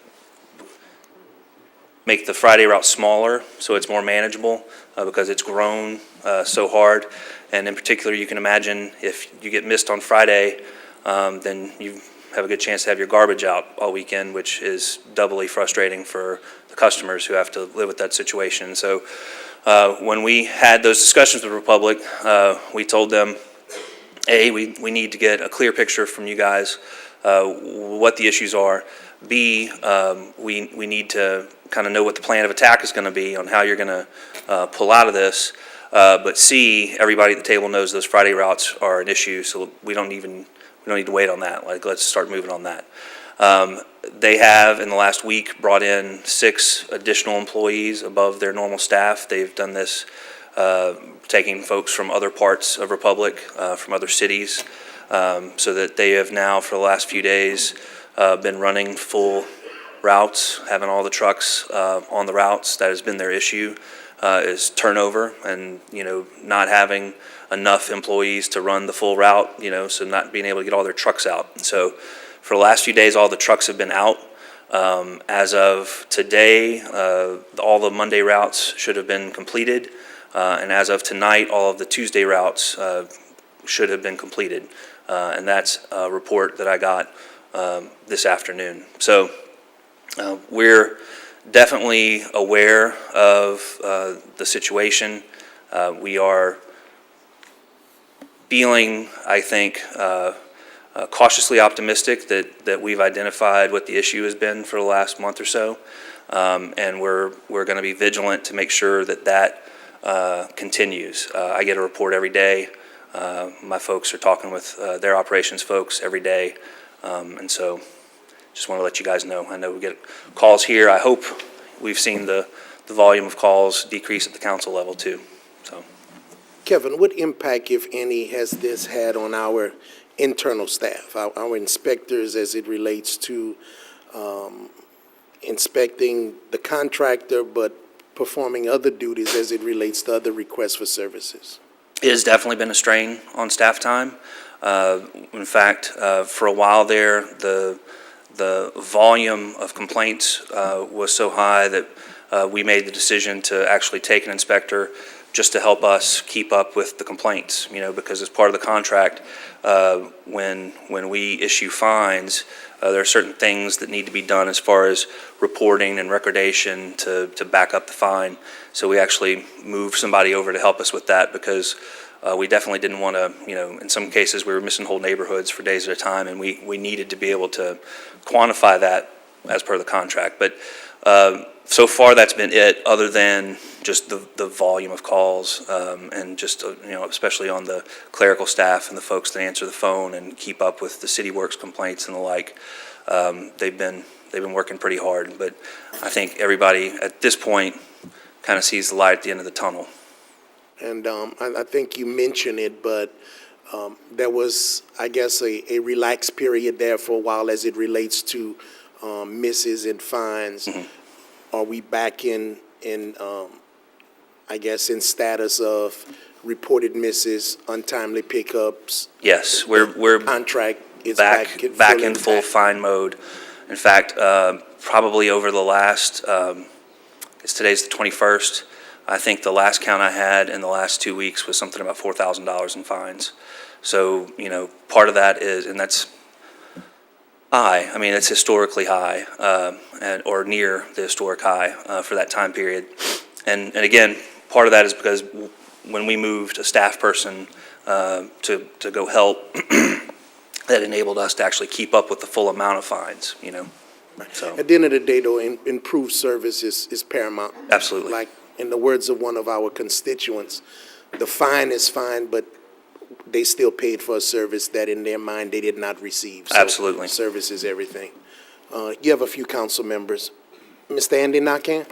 [SPEAKER 12] make the Friday route smaller so it's more manageable because it's grown so hard. And in particular, you can imagine if you get missed on Friday, then you have a good chance to have your garbage out all weekend, which is doubly frustrating for the customers who have to live with that situation. So when we had those discussions with Republic, we told them, A, we need to get a clear picture from you guys what the issues are. B, we need to kind of know what the plan of attack is going to be on how you're going to pull out of this. But C, everybody at the table knows those Friday routes are an issue, so we don't need to wait on that. Like, let's start moving on that. They have, in the last week, brought in 6 additional employees above their normal staff. They've done this taking folks from other parts of Republic, from other cities, so that they have now, for the last few days, been running full routes, having all the trucks on the routes. That has been their issue, is turnover and, not having enough employees to run the full route, so not being able to get all their trucks out. And so for the last few days, all the trucks have been out. As of today, all the Monday routes should have been completed. And as of tonight, all of the Tuesday routes should have been completed. And that's a report that I got this afternoon. So we're definitely aware of the situation. We are feeling, I think, cautiously optimistic that we've identified what the issue has been for the last month or so. And we're going to be vigilant to make sure that continues. I get a report every day. My folks are talking with their operations folks every day. And so just want to let you guys know. I know we get calls here. I hope we've seen the volume of calls decrease at the council level too. So,
[SPEAKER 2] Kevin, what impact, if any, has this had on our internal staff, our inspectors, as it relates to inspecting the contractor, but performing other duties as it relates to other requests for services?
[SPEAKER 12] It has definitely been a strain on staff time. In fact, for a while there, the volume of complaints was so high that we made the decision to actually take an inspector just to help us keep up with the complaints, because as part of the contract, when we issue fines, there are certain things that need to be done as far as reporting and recordation to back up the fine. So we actually moved somebody over to help us with that because we definitely didn't want to, in some cases we were missing whole neighborhoods for days at a time, and we needed to be able to quantify that as per the contract. But so far that's been it, other than just the volume of calls and just, especially on the clerical staff and the folks that answer the phone and keep up with the city works complaints and the like. They've been working pretty hard, but I think everybody at this point kind of sees the light at the end of the tunnel.
[SPEAKER 2] And I think you mentioned it, but there was, I guess, a relaxed period there for a while as it relates to misses and fines.
[SPEAKER 12] Mm-hmm.
[SPEAKER 2] Are we back in I guess, in status of reported misses, untimely pickups?
[SPEAKER 12] Yes, we're
[SPEAKER 2] Contract is
[SPEAKER 12] back in full fine mode. In fact, probably over the last, today's the 21st. I think the last count I had in the last 2 weeks was something about $4,000 in fines. So, part of that is, and that's high. I mean, it's historically high, or near the historic high for that time period. And again, part of that is because when we moved a staff person to go help, that enabled us to actually keep up with the full amount of fines, So,
[SPEAKER 2] At the end of the day, though, improved service is paramount.
[SPEAKER 12] absolutely.
[SPEAKER 2] Like, in the words of one of our constituents, the fine is fine, but they still paid for a service that in their mind they did not receive. So
[SPEAKER 12] Absolutely.
[SPEAKER 2] service is everything. You have a few council members. Mr. Andy Nakhan?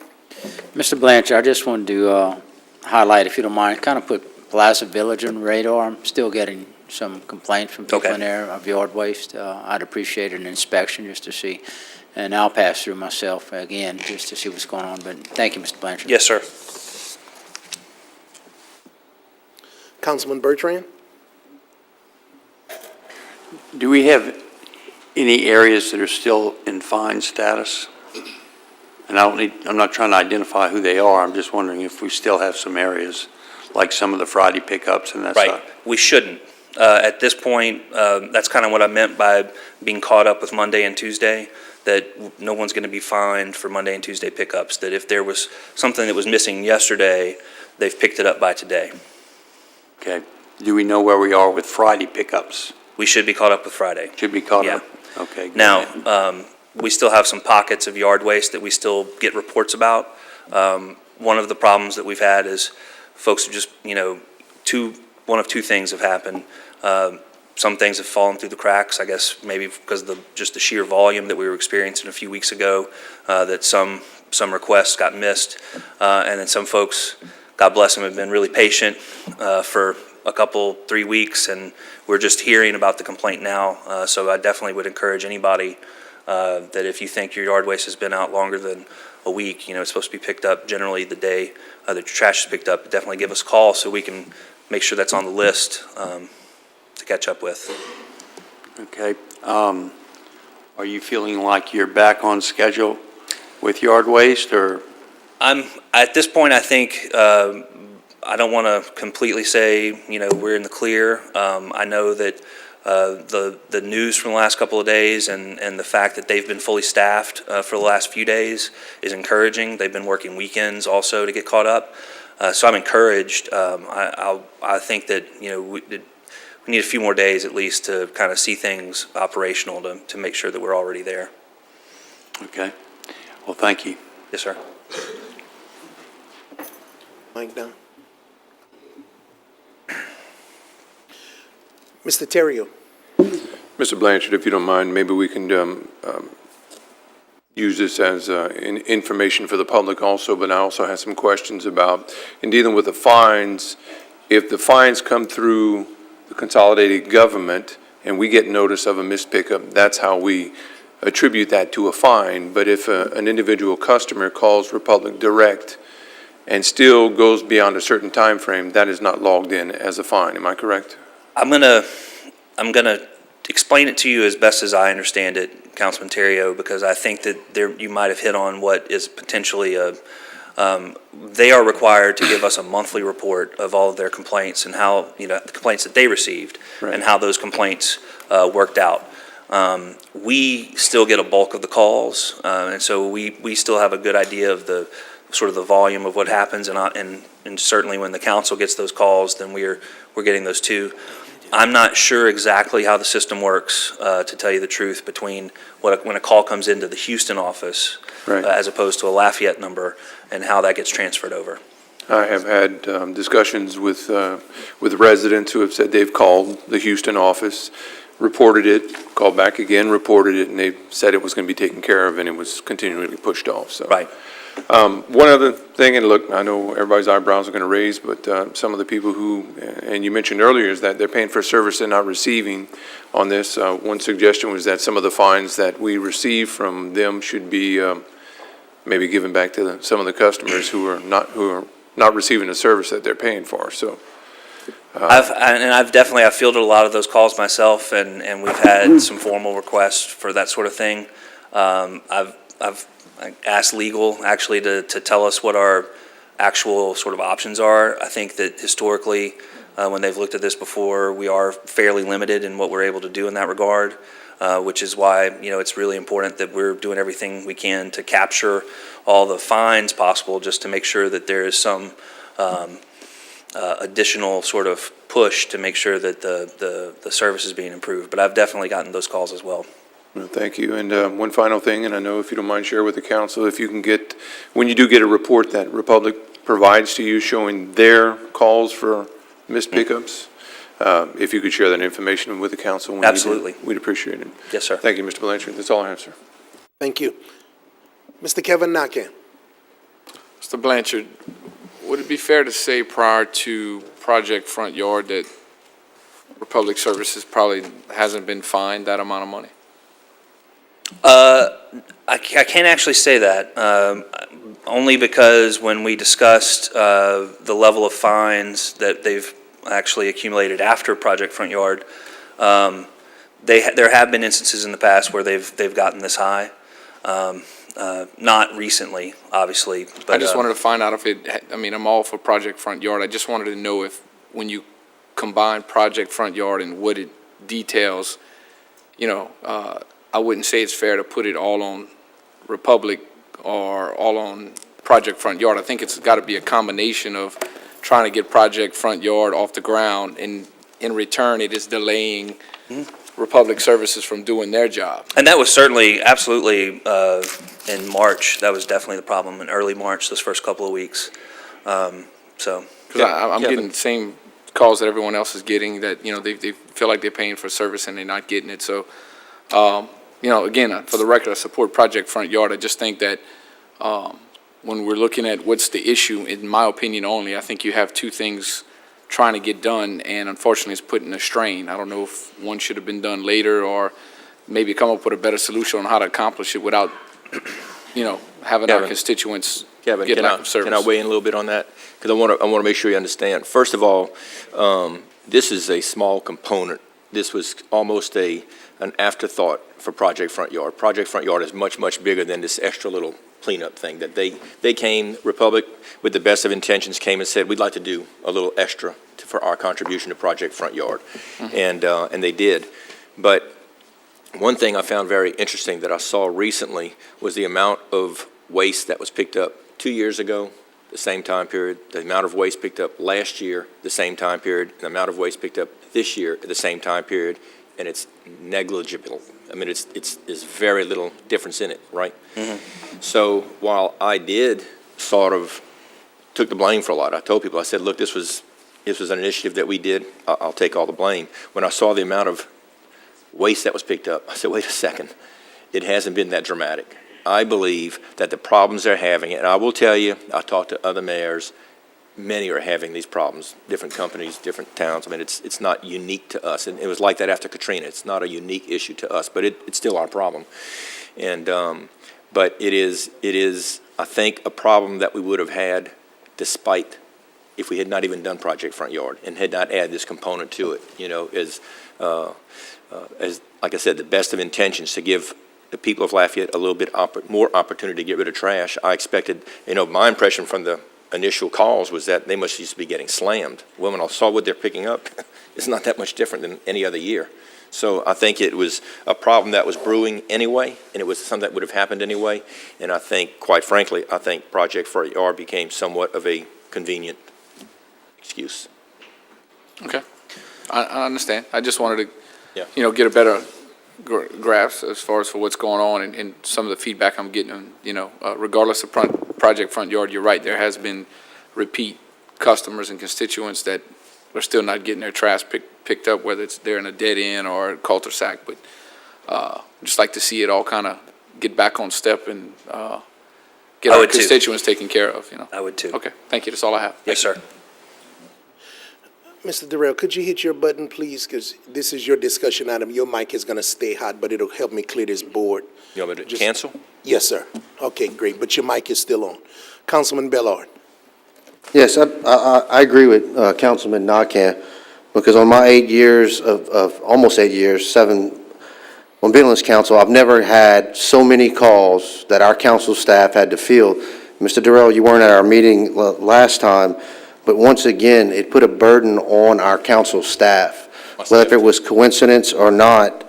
[SPEAKER 13] Mr. Blanchard, I just wanted to highlight, if you don't mind, kind of put Plaza Village on radar. I'm still getting some complaints from people
[SPEAKER 12] Okay.
[SPEAKER 13] in there of yard waste. I'd appreciate an inspection just to see. And I'll pass through myself again just to see what's going on. But thank you, Mr. Blanchard.
[SPEAKER 12] Yes, sir.
[SPEAKER 2] Councilman Bertrand?
[SPEAKER 10] Do we have any areas that are still in fine status? And I'm not trying to identify who they are, I'm just wondering if we still have some areas, like some of the Friday pickups and that
[SPEAKER 12] Right.
[SPEAKER 10] stuff.
[SPEAKER 12] We shouldn't. At this point, that's kind of what I meant by being caught up with Monday and Tuesday, that no one's going to be fined for Monday and Tuesday pickups, that if there was something that was missing yesterday, they've picked it up by today.
[SPEAKER 10] Okay. Do we know where we are with Friday pickups?
[SPEAKER 12] We should be caught up with Friday.
[SPEAKER 10] Should be caught
[SPEAKER 12] Yeah.
[SPEAKER 10] up? Okay. good.
[SPEAKER 12] Now, we still have some pockets of yard waste that we still get reports about. One of the problems that we've had is folks have just, one of two things have happened. Some things have fallen through the cracks, I guess maybe because of just the sheer volume that we were experiencing a few weeks ago, that some requests got missed. And then some folks, God bless them, have been really patient for a couple, 3 weeks, and we're just hearing about the complaint now. So I definitely would encourage anybody that if you think your yard waste has been out longer than a week, it's supposed to be picked up generally the day that your trash is picked up, definitely give us a call so we can make sure that's on the list to catch up with.
[SPEAKER 10] Okay. Are you feeling like you're back on schedule with yard waste, or?
[SPEAKER 12] At this point, I think, I don't want to completely say, we're in the clear. I know that the news from the last couple of days and the fact that they've been fully staffed for the last few days is encouraging. They've been working weekends also to get caught up. So I'm encouraged. I think that, we need a few more days at least to kind of see things operational to make sure that we're already there.
[SPEAKER 10] Okay. Well, thank you.
[SPEAKER 12] Yes, sir.
[SPEAKER 2] Mike down. Mr. Terrio?
[SPEAKER 14] Mr. Blanchard, if you don't mind, maybe we can use this as information for the public also, but I also have some questions about, in dealing with the fines, if the fines come through the consolidated government and we get notice of a missed pickup, that's how we attribute that to a fine, but if an individual customer calls Republic Direct and still goes beyond a certain time frame, that is not logged in as a fine. Am I correct?
[SPEAKER 12] I'm gonna explain it to you as best as I understand it, Councilman Terrio, because I think that you might have hit on what is potentially they are required to give us a monthly report of all of their complaints and how, the complaints that they received
[SPEAKER 14] Right.
[SPEAKER 12] and how those complaints worked out. We still get a bulk of the calls, and so we still have a good idea of the sort of the volume of what happens, and certainly when the council gets those calls, then we're getting those too. I'm not sure exactly how the system works, to tell you the truth, between when a call comes into the Houston office
[SPEAKER 14] Right.
[SPEAKER 12] as opposed to a Lafayette number, and how that gets transferred over.
[SPEAKER 14] I have had discussions with residents who have said they've called the Houston office, reported it, called back again, reported it, and they said it was going to be taken care of, and it was continually pushed off, so.
[SPEAKER 12] Right.
[SPEAKER 14] One other thing, and look, I know everybody's eyebrows are going to raise, but some of the people who, and you mentioned earlier, is that they're paying for a service they're not receiving on this. One suggestion was that some of the fines that we receive from them should be maybe given back to some of the customers who are not receiving the service that they're paying for, so.
[SPEAKER 12] I've definitely fielded a lot of those calls myself, and we've had some formal requests for that sort of thing. I've asked legal actually to tell us what our actual sort of options are. I think that historically, when they've looked at this before, we are fairly limited in what we're able to do in that regard, which is why, it's really important that we're doing everything we can to capture all the fines possible, just to make sure that there is some additional sort of push to make sure that the service is being improved. But I've definitely gotten those calls as well.
[SPEAKER 14] Well, thank you. And one final thing, and I know if you don't mind share with the council, if you can get, when you do get a report that Republic provides to you showing their calls for missed pickups, if you could share that information with the council. When
[SPEAKER 12] Absolutely.
[SPEAKER 14] You do, we'd appreciate it.
[SPEAKER 12] Yes, sir.
[SPEAKER 14] Thank you, Mr. Blanchard. That's all I have, sir.
[SPEAKER 2] Thank you. Mr. Kevin Nakan.
[SPEAKER 15] Mr. Blanchard, would it be fair to say prior to Project Front Yard that Republic Services probably hasn't been fined that amount of money?
[SPEAKER 12] I can't actually say that, only because when we discussed the level of fines that they've actually accumulated after Project Front Yard, there have been instances in the past where they've gotten this high. Not recently, obviously, but
[SPEAKER 15] I just wanted to find out if I'm all for Project Front Yard. I just wanted to know if, when you combine Project Front Yard and what it details, I wouldn't say it's fair to put it all on Republic or all on Project Front Yard. I think it's got to be a combination of trying to get Project Front Yard off the ground, and in return, it is delaying Republic Services from doing their job.
[SPEAKER 12] And that was certainly, absolutely, in March. That was definitely the problem in early March, those first couple of weeks. Because
[SPEAKER 15] I'm getting the same calls that everyone else is getting, that they feel like they're paying for service and they're not getting it. So, again, for the record, I support Project Front Yard. I just think that when we're looking at what's the issue, in my opinion only, I think you have two things trying to get done, and unfortunately it's putting a strain. I don't know if one should have been done later, or maybe come up with a better solution on how to accomplish it without, having our constituents get lack of service.
[SPEAKER 11] Can I weigh in a little bit on that? Because I want to make sure you understand. First of all, this is a small component. This was almost an afterthought for Project Front Yard. Project Front Yard is much, much bigger than this extra little cleanup thing that they came, Republic, with the best of intentions, came and said, we'd like to do a little extra for our contribution to Project Front Yard. And they did. But one thing I found very interesting that I saw recently was the amount of waste that was picked up 2 years ago, the same time period, the amount of waste picked up last year, the same time period, and the amount of waste picked up this year at the same time period, and it's negligible. I mean, it's very little difference in it, right? So while I did sort of took the blame for a lot, I told people, I said, look, this was an initiative that we did. I'll take all the blame. When I saw the amount of waste that was picked up, I said, wait a second, it hasn't been that dramatic. I believe that the problems they're having, and I will tell you, I talked to other mayors, many are having these problems, different companies, different towns. I mean, it's not unique to us, and it was like that after Katrina. It's not a unique issue to us, but it's still our problem. And, but it is, I think, a problem that we would have had despite if we had not even done Project Front Yard and had not added this component to it, you know, as like I said, the best of intentions to give the people of Lafayette a little bit more opportunity to get rid of trash. I expected, you know, my impression from the initial calls was that they must used to be getting slammed. Well, when I saw what they're picking up, it's not that much different than any other year. So I think it was a problem that was brewing anyway, and it was something that would have happened anyway. And I think, quite frankly, I think Project Front Yard became somewhat of a convenient excuse.
[SPEAKER 15] Okay, I understand. I just wanted
[SPEAKER 11] Yeah.
[SPEAKER 15] to, you know, get a better grasp as far as for what's going on and some of the feedback I'm getting, you know, regardless of Project Front Yard, you're right, there has been repeat customers and constituents that are still not getting their trash picked up, whether it's they're in a dead end or a cul-de-sac, but just like to see it all kind of get back on step and get our constituents taken care of, you know.
[SPEAKER 12] I would too.
[SPEAKER 15] Okay, thank you, that's all I have.
[SPEAKER 12] Yes, sir.
[SPEAKER 2] Mr. Durrell, could you hit your button, please? Because this is your discussion item. Your mic is going to stay hot, but it'll help me clear this board.
[SPEAKER 11] You want me to cancel?
[SPEAKER 2] Yes, sir. Okay, great, but your mic is still on. Councilman Bellard.
[SPEAKER 3] Yes, I agree with Councilman Nakam, because on my 8 years of almost 8 years, 7 on being on this council, I've never had so many calls that our council staff had to field. Mr. Durrell, you weren't at our meeting last time, but once again, it put a burden on our council staff. Whether if it was coincidence or not,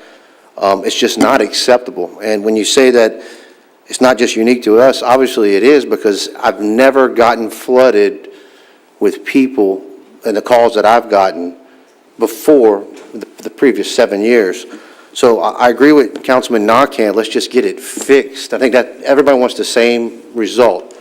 [SPEAKER 3] it's just not acceptable. And when you say that it's not just unique to us, obviously it is, because I've never gotten flooded with people in the calls that I've gotten before the previous 7 years. So I agree with Councilman Nakam, let's just get it fixed. I think that everybody wants the same result.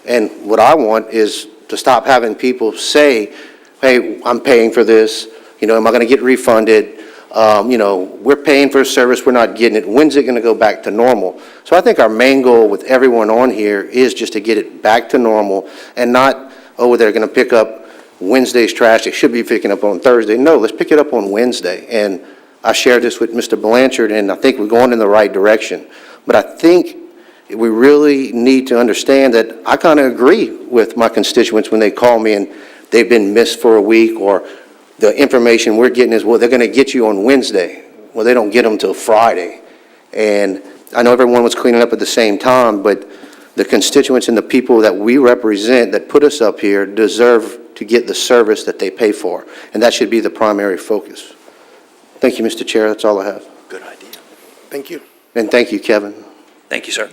[SPEAKER 3] And what I want is to stop having people say, hey, I'm paying for this, you know, am I going to get refunded? You know, we're paying for a service, we're not getting it. When's it going to go back to normal? So I think our main goal with everyone on here is just to get it back to normal and not, oh, they're going to pick up Wednesday's trash, they should be picking up on Thursday. No, let's pick it up on Wednesday. And I shared this with Mr. Blanchard, and I think we're going in the right direction. But I think we really need to understand that I kind of agree with my constituents when they call me and they've been missed for a week, or the information we're getting is, well, they're going to get you on Wednesday. Well, they don't get them till Friday. And I know everyone was cleaning up at the same time, but the constituents and the people that we represent that put us up here deserve to get the service that they pay for. And that should be the primary focus. Thank you, Mr. Chair. That's all I have.
[SPEAKER 12] Good idea.
[SPEAKER 2] Thank you.
[SPEAKER 3] And thank you, Kevin.
[SPEAKER 12] Thank you, sir.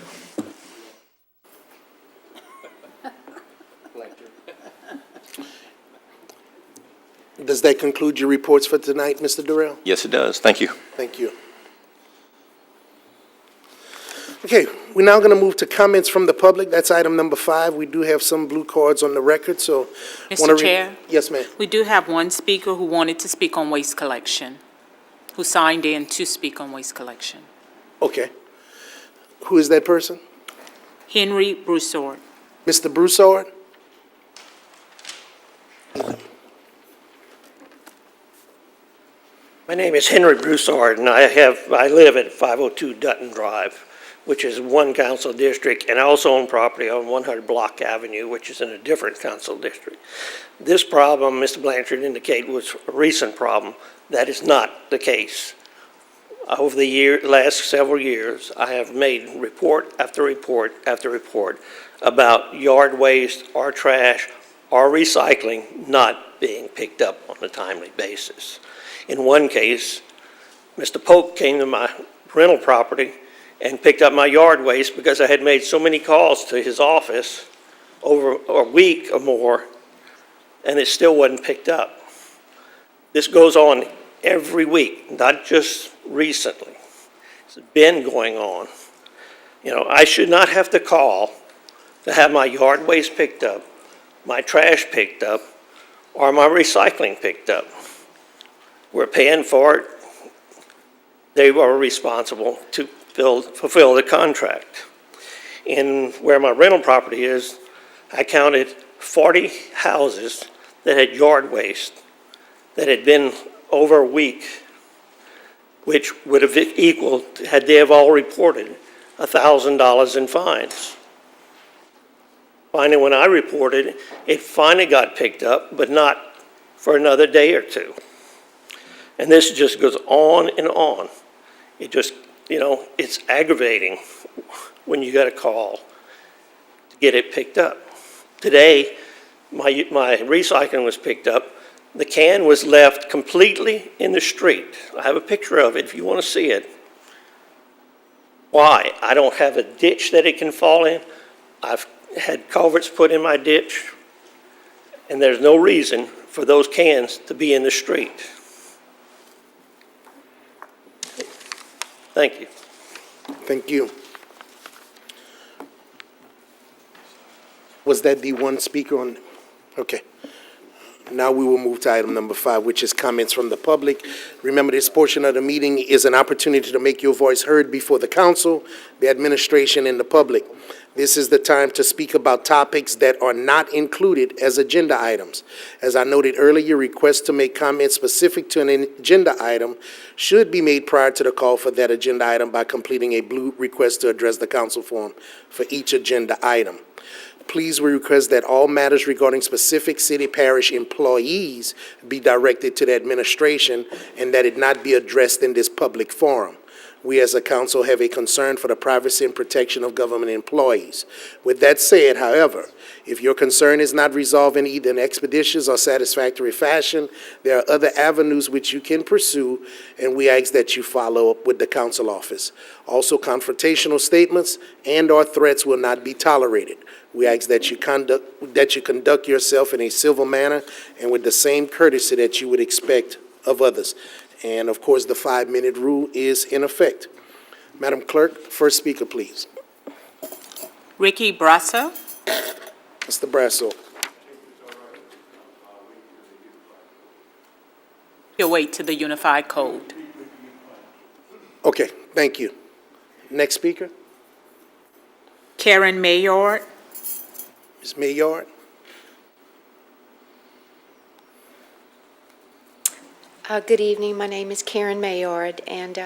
[SPEAKER 2] Does that conclude your reports for tonight, Mr. Durrell?
[SPEAKER 11] Yes, it does. Thank you.
[SPEAKER 2] Thank you. Okay, we're now going to move to comments from the public. That's item number 5. We do have some blue cards on the record, so.
[SPEAKER 1] Mr. Chair?
[SPEAKER 2] Yes, ma'am.
[SPEAKER 1] We do have one speaker who wanted to speak on waste collection, who signed in to speak on waste collection.
[SPEAKER 2] Okay. Who is that person?
[SPEAKER 1] Henry Broussard.
[SPEAKER 2] Mr. Broussard?
[SPEAKER 16] My name is Henry Broussard, and I live at 502 Dutton Drive, which is one council district, and I also own property on 100 Block Avenue, which is in a different council district. This problem, Mr. Blanchard indicated, was a recent problem. That is not the case. Over the last several years, I have made report after report after report about yard waste or trash or recycling not being picked up on a timely basis. In one case, Mr. Pope came to my rental property and picked up my yard waste because I had made so many calls to his office over a week or more, and it still wasn't picked up. This goes on every week, not just recently. It's been going on. You know, I should not have to call to have my yard waste picked up, my trash picked up, or my recycling picked up. We're paying for it. They were responsible to fulfill the contract. And where my rental property is, I counted 40 houses that had yard waste that had been over a week, which would have equaled, had they have all reported, $1,000 in fines. Finally, when I reported, it finally got picked up, but not for another day or two. And this just goes on and on. It just, it's aggravating when you got a call to get it picked up. Today, my recycling was picked up. The can was left completely in the street. I have a picture of it if you want to see it. Why? I don't have a ditch that it can fall in. I've had culverts put in my ditch, and there's no reason for those cans to be in the street. Thank you.
[SPEAKER 2] Thank you. Was that the one speaker on? Okay. Now we will move to item number 5, which is comments from the public. Remember, this portion of the meeting is an opportunity to make your voice heard before the council, the administration, and the public. This is the time to speak about topics that are not included as agenda items. As I noted earlier, requests to make comments specific to an agenda item should be made prior to the call for that agenda item by completing a blue request to address the council form for each agenda item. Please, we request that all matters regarding specific city parish employees be directed to the administration and that it not be addressed in this public forum. We as a council have a concern for the privacy and protection of government employees. With that said, however, if your concern is not resolved in either an expeditious or satisfactory fashion, there are other avenues which you can pursue, and we ask that you follow up with the council office. Also, confrontational statements and/or threats will not be tolerated. We ask that you conduct yourself in a civil manner and with the same courtesy that you would expect of others. And of course, the 5-minute rule is in effect. Madam Clerk, first speaker, please.
[SPEAKER 1] Ricky Brasso.
[SPEAKER 2] Mr. Brasso.
[SPEAKER 1] You'll wait to the unified code.
[SPEAKER 2] Okay, thank you. Next speaker,
[SPEAKER 1] Karen Mayord.
[SPEAKER 2] Ms. Mayard.
[SPEAKER 17] Good evening. My name is Karen Mayord, and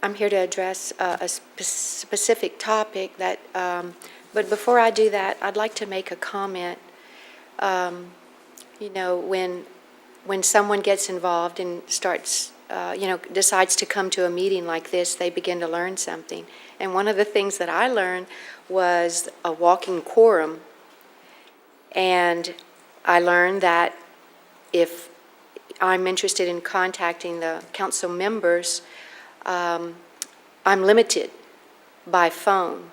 [SPEAKER 17] I'm here to address a specific topic that, but before I do that, I'd like to make a comment. When someone gets involved and starts, decides to come to a meeting like this, they begin to learn something. And one of the things that I learned was a walking quorum. And I learned that if I'm interested in contacting the council members, I'm limited by phone,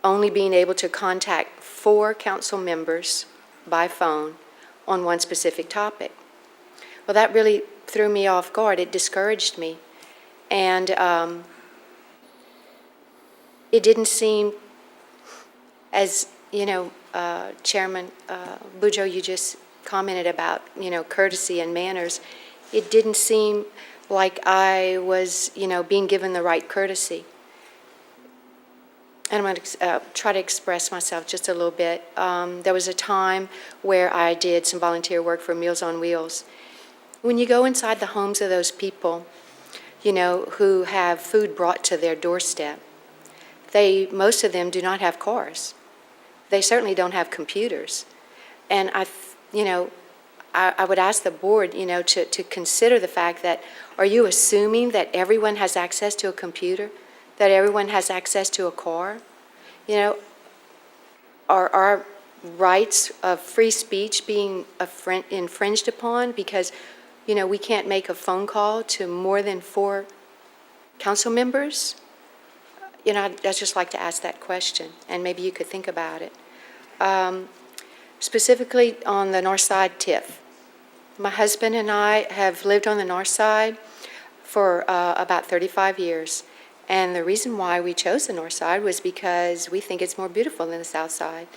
[SPEAKER 17] only being able to contact 4 council members by phone on one specific topic. Well, that really threw me off guard. It discouraged me. And it didn't seem, as, Chairman Boudreaux, you just commented about, courtesy and manners. It didn't seem like I was, being given the right courtesy. And I'm going to try to express myself just a little bit. There was a time where I did some volunteer work for Meals on Wheels. When you go inside the homes of those people, who have food brought to their doorstep, most of them do not have cars. They certainly don't have computers. And I would ask the board, to consider the fact that, are you assuming that everyone has access to a computer, that everyone has access to a car? Are our rights of free speech being infringed upon because, we can't make a phone call to more than 4 council members? I'd just like to ask that question, and maybe you could think about it. Specifically on the North Side TIF. My husband and I have lived on the North Side for about 35 years. And the reason why we chose the North Side was because we think it's more beautiful than the South Side.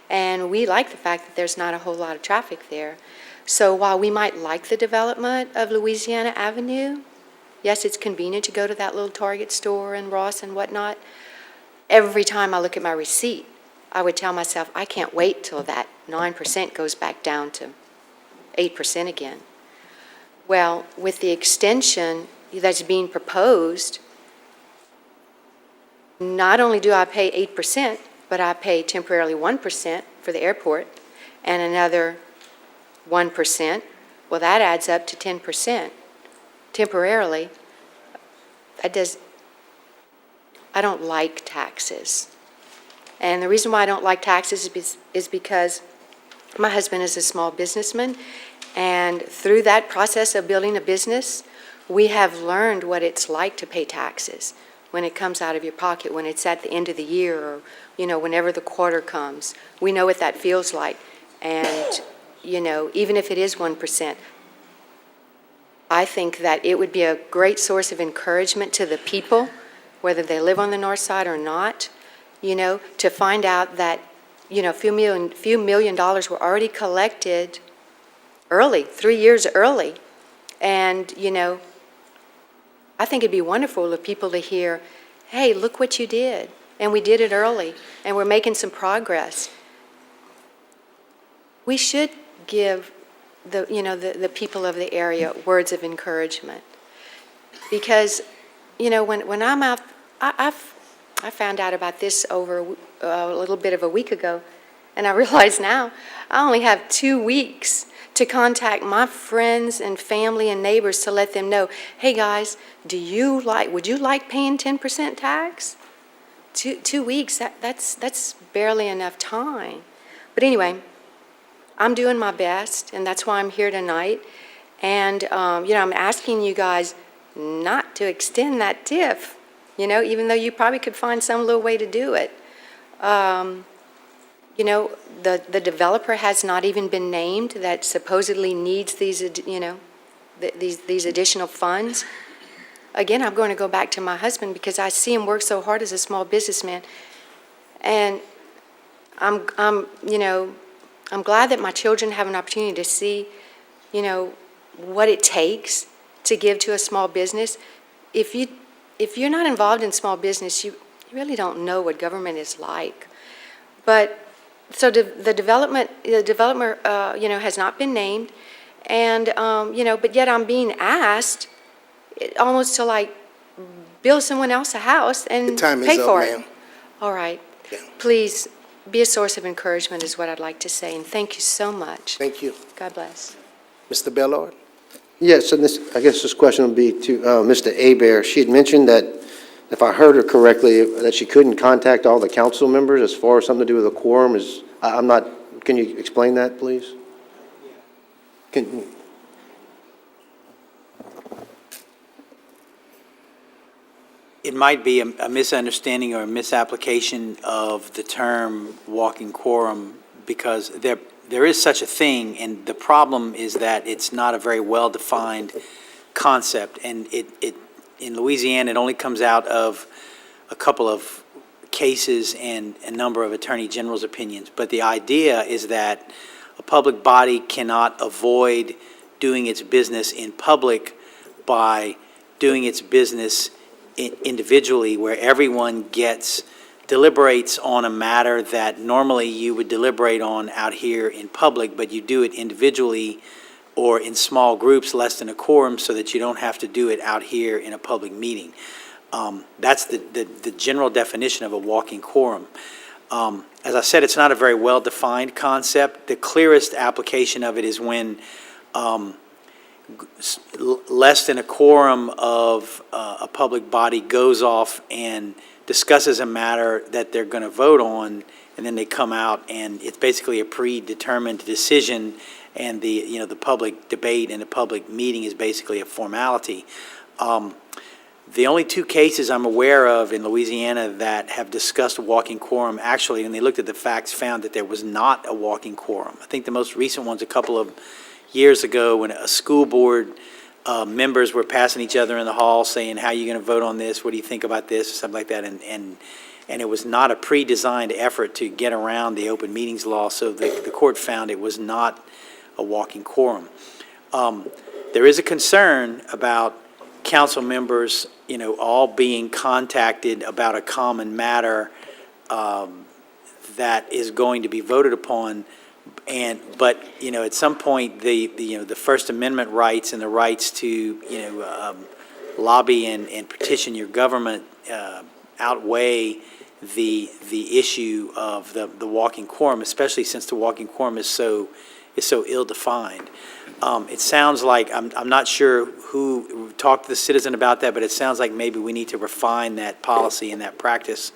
[SPEAKER 17] And we like the fact that there's not a whole lot of traffic there. So while we might like the development of Louisiana Avenue, yes, it's convenient to go to that little Target store and Ross and whatnot. Every time I look at my receipt, I would tell myself, I can't wait till that 9% goes back down to 8% again. Well, with the extension that's being proposed, not only do I pay 8%, but I pay temporarily 1% for the airport and another 1%. Well, that adds up to 10% temporarily. I don't like taxes. And the reason why I don't like taxes is because my husband is a small businessman, and through that process of building a business, we have learned what it's like to pay taxes when it comes out of your pocket, when it's at the end of the year, or, whenever the quarter comes. We know what that feels like. And, even if it is 1%, I think that it would be a great source of encouragement to the people, whether they live on the north side or not, to find out that, a few million dollars were already collected early, 3 years early. And, I think it'd be wonderful for people to hear, hey, look what you did. And we did it early, and we're making some progress. We should give the people of the area words of encouragement. Because, when I'm out, I found out about this over a little bit of a week ago, and I realize now I only have 2 weeks to contact my friends and family and neighbors to let them know, hey guys, would you like paying 10% tax? 2 weeks, that's barely enough time. But anyway, I'm doing my best, and that's why I'm here tonight. And, I'm asking you guys not to extend that TIF, even though you probably could find some little way to do it. The developer has not even been named that supposedly needs these additional funds. Again, I'm going to go back to my husband because I see him work so hard as a small businessman. And I'm glad that my children have an opportunity to see, what it takes to give to a small business. If you're not involved in small business, you really don't know what government is like. But so the developer, has not been named, and but yet I'm being asked almost to build someone else a house and pay for it. All right.
[SPEAKER 2] Yeah.
[SPEAKER 17] Please be a source of encouragement is what I'd like to say, and thank you so much.
[SPEAKER 2] Thank you.
[SPEAKER 17] God bless.
[SPEAKER 2] Mr. Bellard?
[SPEAKER 3] Yes, and I guess this question would be to Mr. Abear. She had mentioned that, if I heard her correctly, that she couldn't contact all the council members as far as something to do with a quorum. Can you explain that, please?
[SPEAKER 13] It might be a misunderstanding or a misapplication of the term walking quorum, because there is such a thing, and the problem is that it's not a very well-defined concept, and in Louisiana, it only comes out of a couple of cases and a number of attorney general's opinions. But the idea is that a public body cannot avoid doing its business in public by doing its business individually, where everyone deliberates on a matter that normally you would deliberate on out here in public, but you do it individually or in small groups less than a quorum, so that you don't have to do it out here in a public meeting. That's the general definition of a walking quorum. As I said, it's not a very well-defined concept. The clearest application of it is when less than a quorum of a public body goes off and discusses a matter that they're going to vote on, and then they come out and it's basically a predetermined decision, and the public debate and the public meeting is basically a formality. The only 2 cases I'm aware of in Louisiana that have discussed a walking quorum, actually, when they looked at the facts, found that there was not a walking quorum. I think the most recent one's a couple of years ago when a school board members were passing each other in the hall saying, how are you going to vote on this? What do you think about this? Or something like that. And it was not a pre-designed effort to get around the open meetings law, so the court found it was not a walking quorum. There is a concern about council members, all being contacted about a common matter that is going to be voted upon. But at some point, the First Amendment rights and the rights to, lobby and petition your government outweigh the issue of the walking quorum, especially since the walking quorum is so ill-defined. It sounds like, I'm not sure who talked to the citizen about that, but it sounds like maybe we need to refine that policy and that practice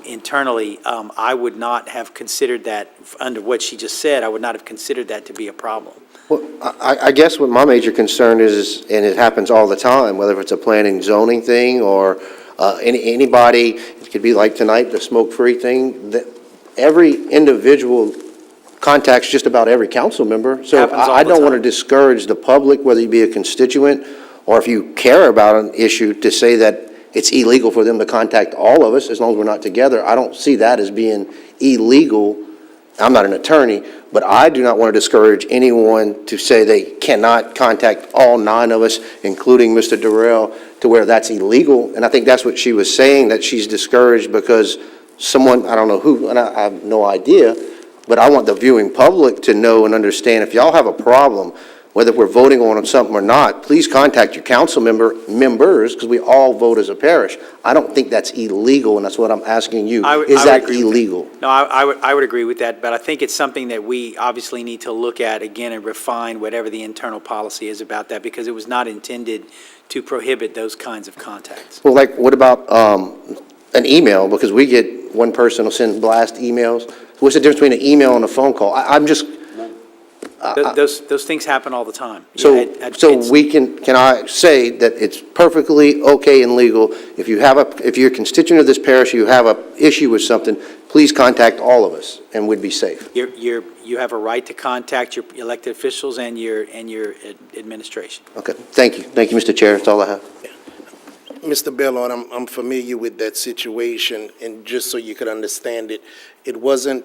[SPEAKER 13] internally. I would not have considered that, under what she just said, I would not have considered that to be a problem.
[SPEAKER 3] Well, I guess what my major concern is, and it happens all the time, whether it's a planning zoning thing or anybody, it could be like tonight, the smoke-free thing, that every individual contacts just about every council member. So I don't want to discourage the public, whether you be a constituent or if you care about an issue, to say that it's illegal for them to contact all of us as long as we're not together. I don't see that as being illegal. I'm not an attorney, but I do not want to discourage anyone to say they cannot contact all 9 of us, including Mr. Durrell, to where that's illegal. And I think that's what she was saying, that she's discouraged because someone, I don't know who, and I have no idea, but I want the viewing public to know and understand, if y'all have a problem, whether we're voting on something or not, please contact your council members, because we all vote as a parish. I don't think that's illegal, and that's what I'm asking you. Is that illegal?
[SPEAKER 13] No, I would agree with that, but I think it's something that we obviously need to look at again and refine whatever the internal policy is about that, because it was not intended to prohibit those kinds of contacts.
[SPEAKER 3] Well, like, what about an email? Because we get, one person will send blast emails. What's the difference between an email and a phone call? I'm just...
[SPEAKER 13] Those things happen all the time.
[SPEAKER 3] So we can I say that it's perfectly okay and legal, if you're a constituent of this parish, you have an issue with something, please contact all of us and we'd be safe.
[SPEAKER 13] You have a right to contact your elected officials and your administration.
[SPEAKER 3] Okay, thank you. Thank you, Mr. Chair. That's all I have.
[SPEAKER 2] Mr. Bellard, I'm familiar with that situation, and just so you could understand it, it wasn't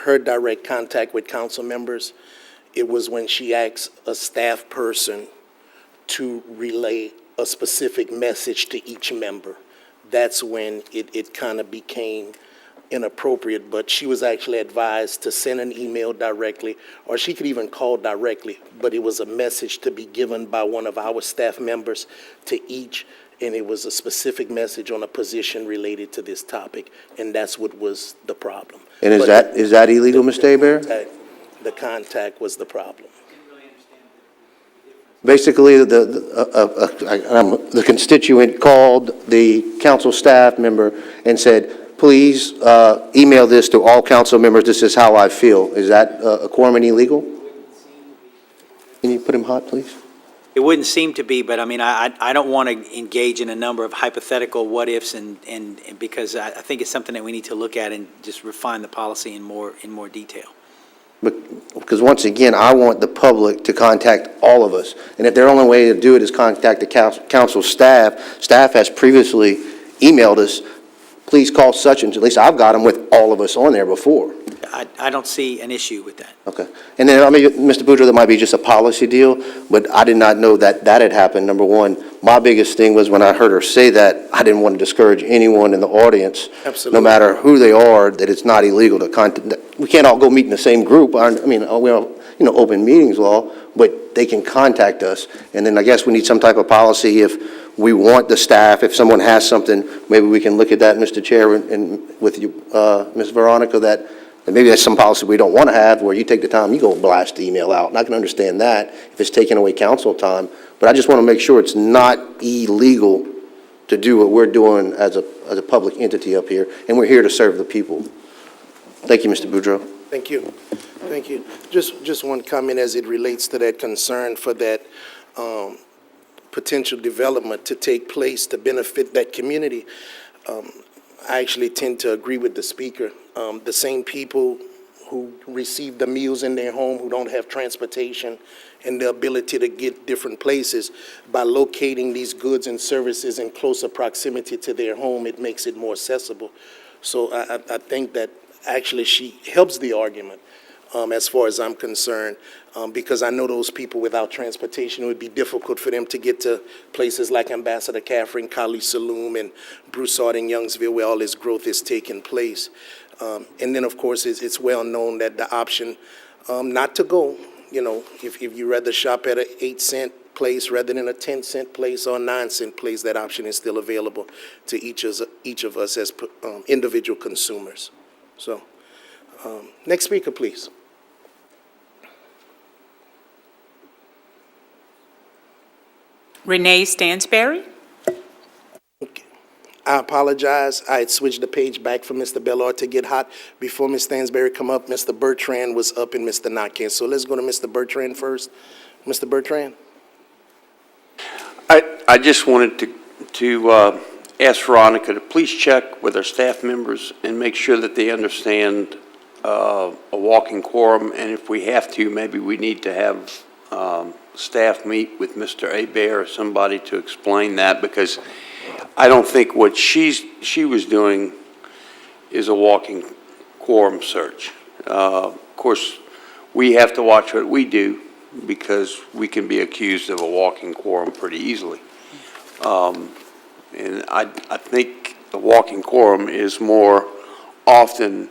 [SPEAKER 2] her direct contact with council members. It was when she asked a staff person to relay a specific message to each member. That's when it kind of became inappropriate, but she was actually advised to send an email directly, or she could even call directly, but it was a message to be given by one of our staff members to each, and it was a specific message on a position related to this topic, and that's what was the problem.
[SPEAKER 3] And is that illegal, Mr. Hebert?
[SPEAKER 2] The contact was the problem.
[SPEAKER 3] Basically, the constituent called the council staff member and said, please email this to all council members, this is how I feel. Is that a quorum and illegal? Can you put him hot, please?
[SPEAKER 13] It wouldn't seem to be, but I mean, I don't want to engage in a number of hypothetical what-ifs, and because I think it's something that we need to look at and just refine the policy in more detail.
[SPEAKER 3] Because once again, I want the public to contact all of us. And if their only way to do it is contact the council staff has previously emailed us, please call such and, at least I've got them with all of us on there before.
[SPEAKER 13] I don't see an issue with that.
[SPEAKER 3] Okay. And then, I mean, Mr. Boudreaux, that might be just a policy deal, but I did not know that had happened. Number one, my biggest thing was when I heard her say that, I didn't want to discourage anyone in the audience,
[SPEAKER 2] Absolutely.
[SPEAKER 3] no matter who they are, that it's not illegal to contact. We can't all go meet in the same group. I mean, we have, open meetings law, but they can contact us. And then I guess we need some type of policy if we want the staff, if someone has something, maybe we can look at that, Mr. Chair, and with you, Ms. Veronica, that maybe that's some policy we don't want to have, where you take the time, you go blast the email out. And I can understand that if it's taking away council time, but I just want to make sure it's not illegal to do what we're doing as a public entity up here, and we're here to serve the people. Thank you, Mr. Boudreaux.
[SPEAKER 2] Thank you. Thank you. Just one comment as it relates to that concern for that potential development to take place to benefit that community. I actually tend to agree with the speaker. The same people who receive the meals in their home, who don't have transportation and the ability to get different places, by locating these goods and services in closer proximity to their home, it makes it more accessible. So I think that actually she helps the argument as far as I'm concerned, because I know those people without transportation, it would be difficult for them to get to places like Ambassador Catherine, Kali Saloom, and Broussard and Youngsville, where all this growth is taking place. And then, of course, it's well known that the option not to go, if you rather shop at an 8-cent place rather than a 10-cent place or a 9-cent place, that option is still available to each of us as individual consumers. So, next speaker, please.
[SPEAKER 1] Renee Stansberry.
[SPEAKER 2] I apologize. I had switched the page back from Mr. Bellard to get hot. Before Ms. Stansberry come up, Mr. Bertrand was up and Mr. Nakane. So let's go to Mr. Bertrand first. Mr. Bertrand?
[SPEAKER 10] I just wanted to ask Veronica to please check with our staff members and make sure that they understand a walking quorum, and if we have to, maybe we need to have staff meet with Mr. Abear or somebody to explain that, because I don't think what she was doing is a walking quorum search. Of course, we have to watch what we do because we can be accused of a walking quorum pretty easily. And I think the walking quorum is more often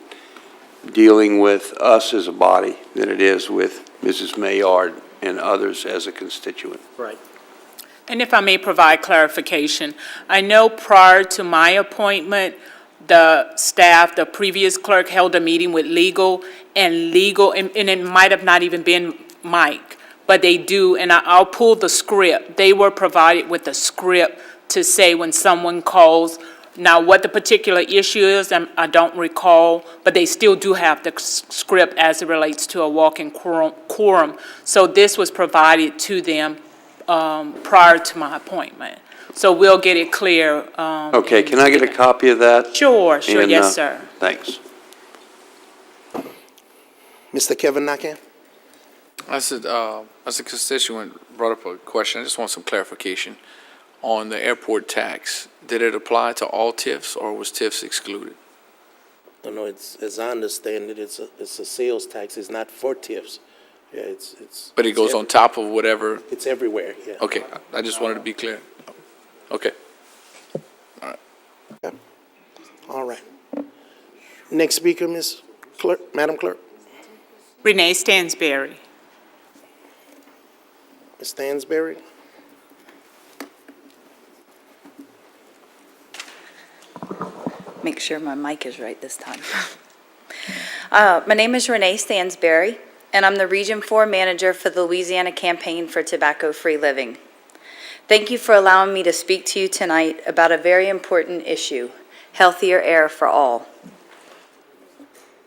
[SPEAKER 10] dealing with us as a body than it is with Mrs. Maillard and others as a constituent.
[SPEAKER 2] Right.
[SPEAKER 1] And if I may provide clarification, I know prior to my appointment, the staff, the previous clerk held a meeting with legal, and it might have not even been Mike, but they do, and I'll pull the script. They were provided with a script to say when someone calls. Now, what the particular issue is, I don't recall, but they still do have the script as it relates to a walking quorum. So this was provided to them prior to my appointment. So we'll get it clear.
[SPEAKER 10] Okay, can I get a copy of that?
[SPEAKER 1] Sure,
[SPEAKER 10] And,
[SPEAKER 1] yes, sir.
[SPEAKER 10] Thanks.
[SPEAKER 2] Mr. Kevin Nakane?
[SPEAKER 15] As a constituent brought up a question, I just want some clarification on the airport tax. Did it apply to all TIFs, or was TIFs excluded?
[SPEAKER 2] No, as I understand it, it's a sales tax. It's not for TIFs. Yeah, it's.
[SPEAKER 15] But it goes on top of whatever?
[SPEAKER 2] It's everywhere, yeah.
[SPEAKER 15] Okay, I just wanted to be clear. Okay.
[SPEAKER 2] All right. Next speaker, Ms. Clerk, Madam Clerk.
[SPEAKER 1] Renee Stansberry.
[SPEAKER 2] Ms. Stansberry?
[SPEAKER 18] Make sure my mic is right this time. My name is Renee Stansberry, and I'm the Region 4 Manager for the Louisiana Campaign for Tobacco-Free Living. Thank you for allowing me to speak to you tonight about a very important issue, healthier air for all.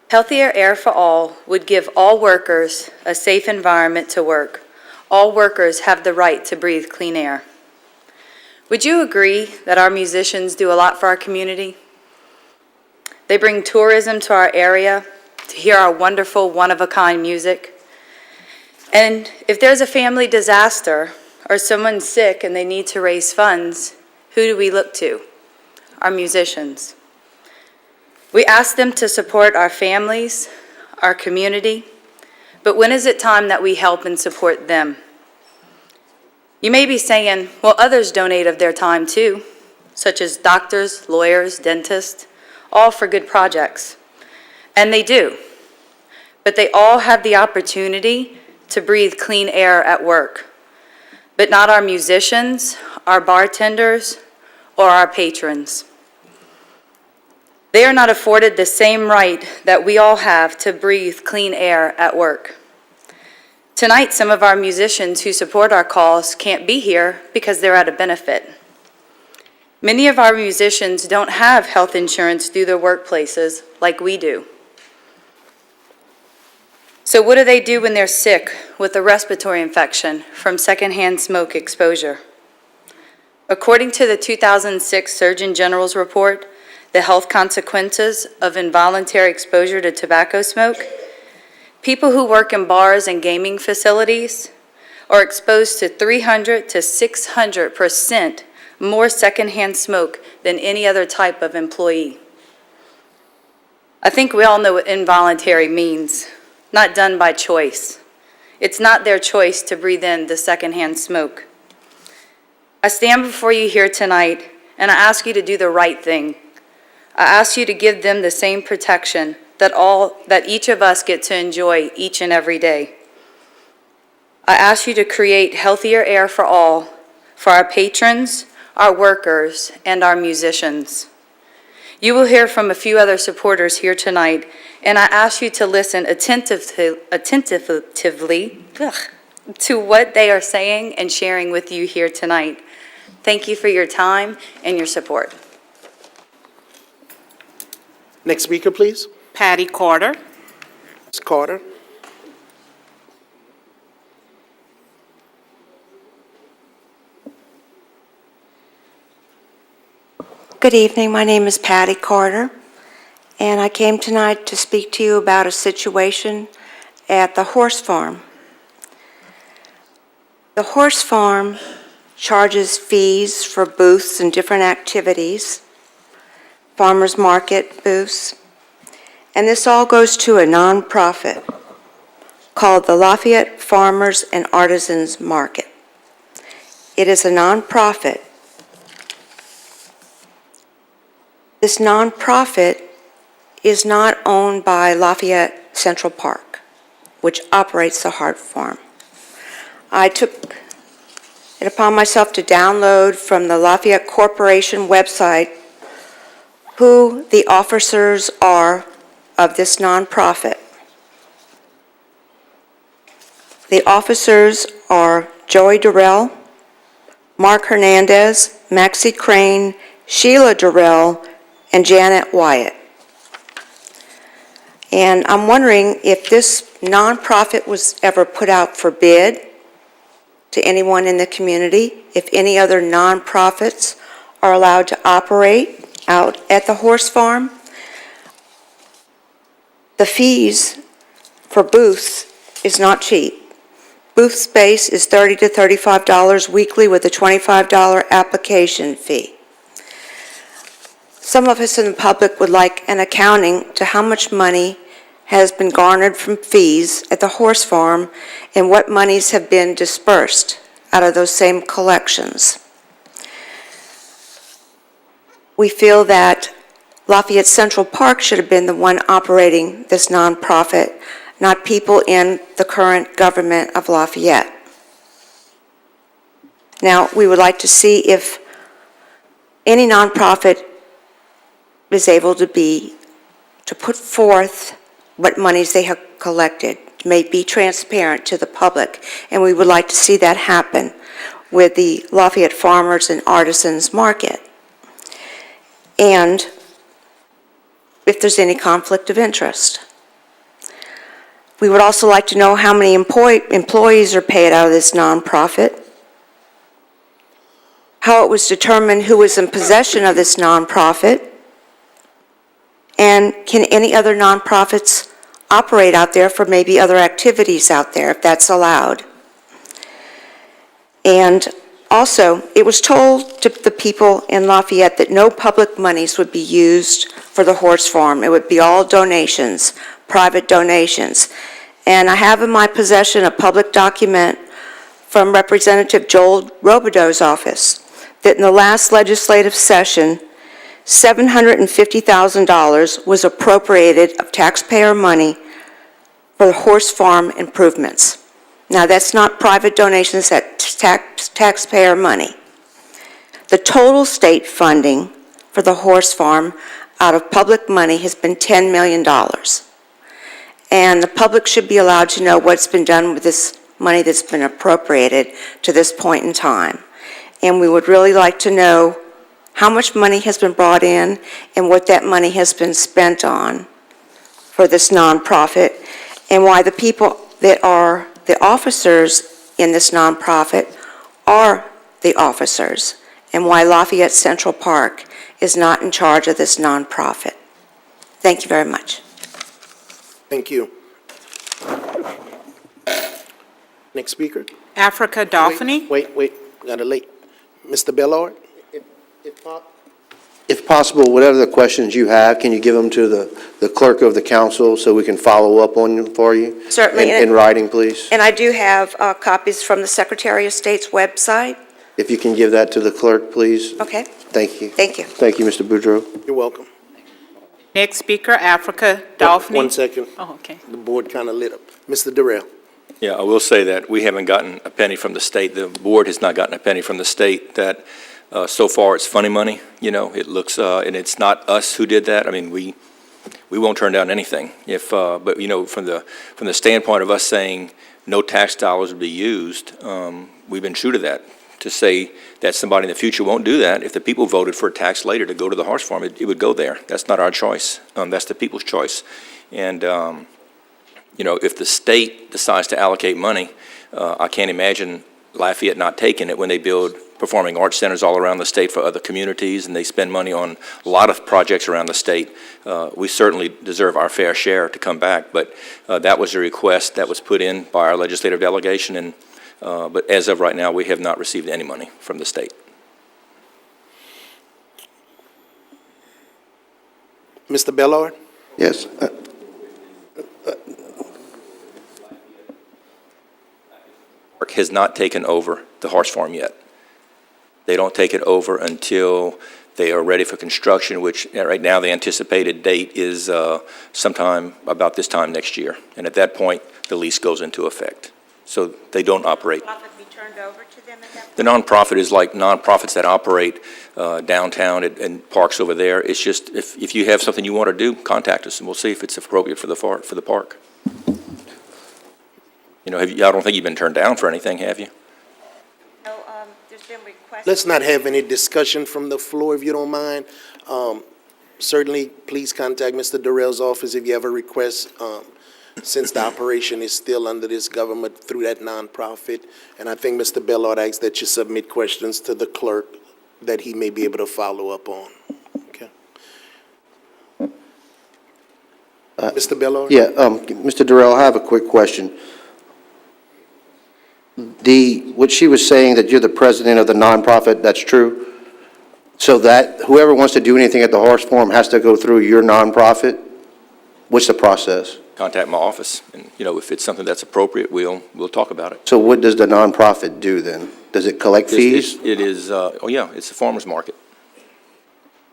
[SPEAKER 18] Healthier air for all would give all workers a safe environment to work. All workers have the right to breathe clean air. Would you agree that our musicians do a lot for our community? They bring tourism to our area to hear our wonderful, one-of-a-kind music. And if there's a family disaster or someone's sick and they need to raise funds, who do we look to? Our musicians. We ask them to support our families, our community, but when is it time that we help and support them? You may be saying, well, others donate of their time too, such as doctors, lawyers, dentists, all for good projects. And they do. But they all have the opportunity to breathe clean air at work. But not our musicians, our bartenders, or our patrons. They are not afforded the same right that we all have to breathe clean air at work. Tonight, some of our musicians who support our cause can't be here because they're at a benefit. Many of our musicians don't have health insurance through their workplaces like we do. So what do they do when they're sick with a respiratory infection from secondhand smoke exposure? According to the 2006 Surgeon General's report, The Health Consequences of Involuntary Exposure to Tobacco Smoke, people who work in bars and gaming facilities are exposed to 300 to 600% more secondhand smoke than any other type of employee. I think we all know what involuntary means, not done by choice. It's not their choice to breathe in the secondhand smoke. I stand before you here tonight and I ask you to do the right thing. I ask you to give them the same protection that each of us get to enjoy each and every day. I ask you to create healthier air for all, for our patrons, our workers, and our musicians. You will hear from a few other supporters here tonight, and I ask you to listen attentively to what they are saying and sharing with you here tonight. Thank you for your time and your support.
[SPEAKER 2] Next speaker, please.
[SPEAKER 1] Patty Carter.
[SPEAKER 2] Ms. Carter.
[SPEAKER 19] Good evening. My name is Patty Carter, and I came tonight to speak to you about a situation at the horse farm. The horse farm charges fees for booths and different activities, farmers market booths, and this all goes to a nonprofit called the Lafayette Farmers and Artisans Market. It is a nonprofit. This nonprofit is not owned by Lafayette Central Park, which operates the Hart Farm. I took it upon myself to download from the Lafayette Corporation website who the officers are of this nonprofit. The officers are Joey Durrell, Mark Hernandez, Maxie Crane, Sheila Durrell, and Janet Wyatt. And I'm wondering if this nonprofit was ever put out for bid to anyone in the community, if any other nonprofits are allowed to operate out at the horse farm. The fees for booths is not cheap. Booth space is $30 to $35 weekly with a $25 application fee. Some of us in the public would like an accounting to how much money has been garnered from fees at the horse farm and what monies have been dispersed out of those same collections. We feel that Lafayette Central Park should have been the one operating this nonprofit, not people in the current government of Lafayette. Now, we would like to see if any nonprofit is able to put forth what monies they have collected, may be transparent to the public, and we would like to see that happen with the Lafayette Farmers and Artisans Market. And if there's any conflict of interest. We would also like to know how many employees are paid out of this nonprofit, how it was determined who was in possession of this nonprofit, and can any other nonprofits operate out there for maybe other activities out there, if that's allowed. And also, it was told to the people in Lafayette that no public monies would be used for the horse farm. It would be all donations, private donations. And I have in my possession a public document from Representative Joel Robideau's office that in the last legislative session, $750,000 was appropriated of taxpayer money for the horse farm improvements. Now, that's not private donations, that's taxpayer money. The total state funding for the horse farm out of public money has been $10 million. And the public should be allowed to know what's been done with this money that's been appropriated to this point in time. And we would really like to know how much money has been brought in and what that money has been spent on for this nonprofit, and why the people that are the officers in this nonprofit are the officers, and why Lafayette Central Park is not in charge of this nonprofit. Thank you very much.
[SPEAKER 2] Thank you. Next speaker.
[SPEAKER 1] Africa Dauphiny.
[SPEAKER 2] Wait, got a late. Mr. Bellard?
[SPEAKER 3] If possible, whatever the questions you have, can you give them to the clerk of the council so we can follow up on them for you?
[SPEAKER 19] Certainly.
[SPEAKER 3] In writing, please.
[SPEAKER 19] And I do have copies from the Secretary of State's website.
[SPEAKER 3] If you can give that to the clerk, please.
[SPEAKER 19] Okay.
[SPEAKER 3] Thank you.
[SPEAKER 19] Thank you.
[SPEAKER 3] Thank you, Mr. Boudreau.
[SPEAKER 2] You're welcome.
[SPEAKER 1] Next speaker, Africa Dolphiny.
[SPEAKER 2] One second.
[SPEAKER 1] Oh, okay.
[SPEAKER 2] The board kind of lit up. Mr. Durrell.
[SPEAKER 11] Yeah, I will say that we haven't gotten a penny from the state. The board has not gotten a penny from the state. That so far it's funny money. You know, it looks, and it's not us who did that. I mean, we won't turn down anything. But you know, from the standpoint of us saying no tax dollars would be used, we've been true to that. To say that somebody in the future won't do that, if the people voted for a tax later to go to the horse farm, it would go there. That's not our choice. That's the people's choice. And you know, if the state decides to allocate money, I can't imagine Lafayette not taking it when they build performing arts centers all around the state for other communities, and they spend money on a lot of projects around the state. We certainly deserve our fair share to come back, but that was a request that was put in by our legislative delegation, and but as of right now, we have not received any money from the state.
[SPEAKER 2] Mr. Bellard?
[SPEAKER 3] Yes.
[SPEAKER 11] Has not taken over the horse farm yet. They don't take it over until they are ready for construction, which right now the anticipated date is sometime about this time next year. And at that point, the lease goes into effect. So they don't operate. The nonprofit is like nonprofits that operate downtown and parks over there. It's just, if you have something you want to do, contact us and we'll see if it's appropriate for the park. You know, I don't think you've been turned down for anything, have you?
[SPEAKER 19] No, there's been requests.
[SPEAKER 2] Let's not have any discussion from the floor, if you don't mind. Certainly, please contact Mr. Durrell's office if you have a request, since the operation is still under this government through that nonprofit. And I think Mr. Bellard asked that you submit questions to the clerk that he may be able to follow up on. Okay. Mr. Bellard?
[SPEAKER 3] Yeah, Mr. Durrell, I have a quick question. What she was saying, that you're the president of the nonprofit, that's true? So that whoever wants to do anything at the horse farm has to go through your nonprofit? What's the process?
[SPEAKER 11] Contact my office, and you know, if it's something that's appropriate, we'll talk about it.
[SPEAKER 3] So what does the nonprofit do then? Does it collect fees?
[SPEAKER 11] It is, oh yeah, it's a farmer's market.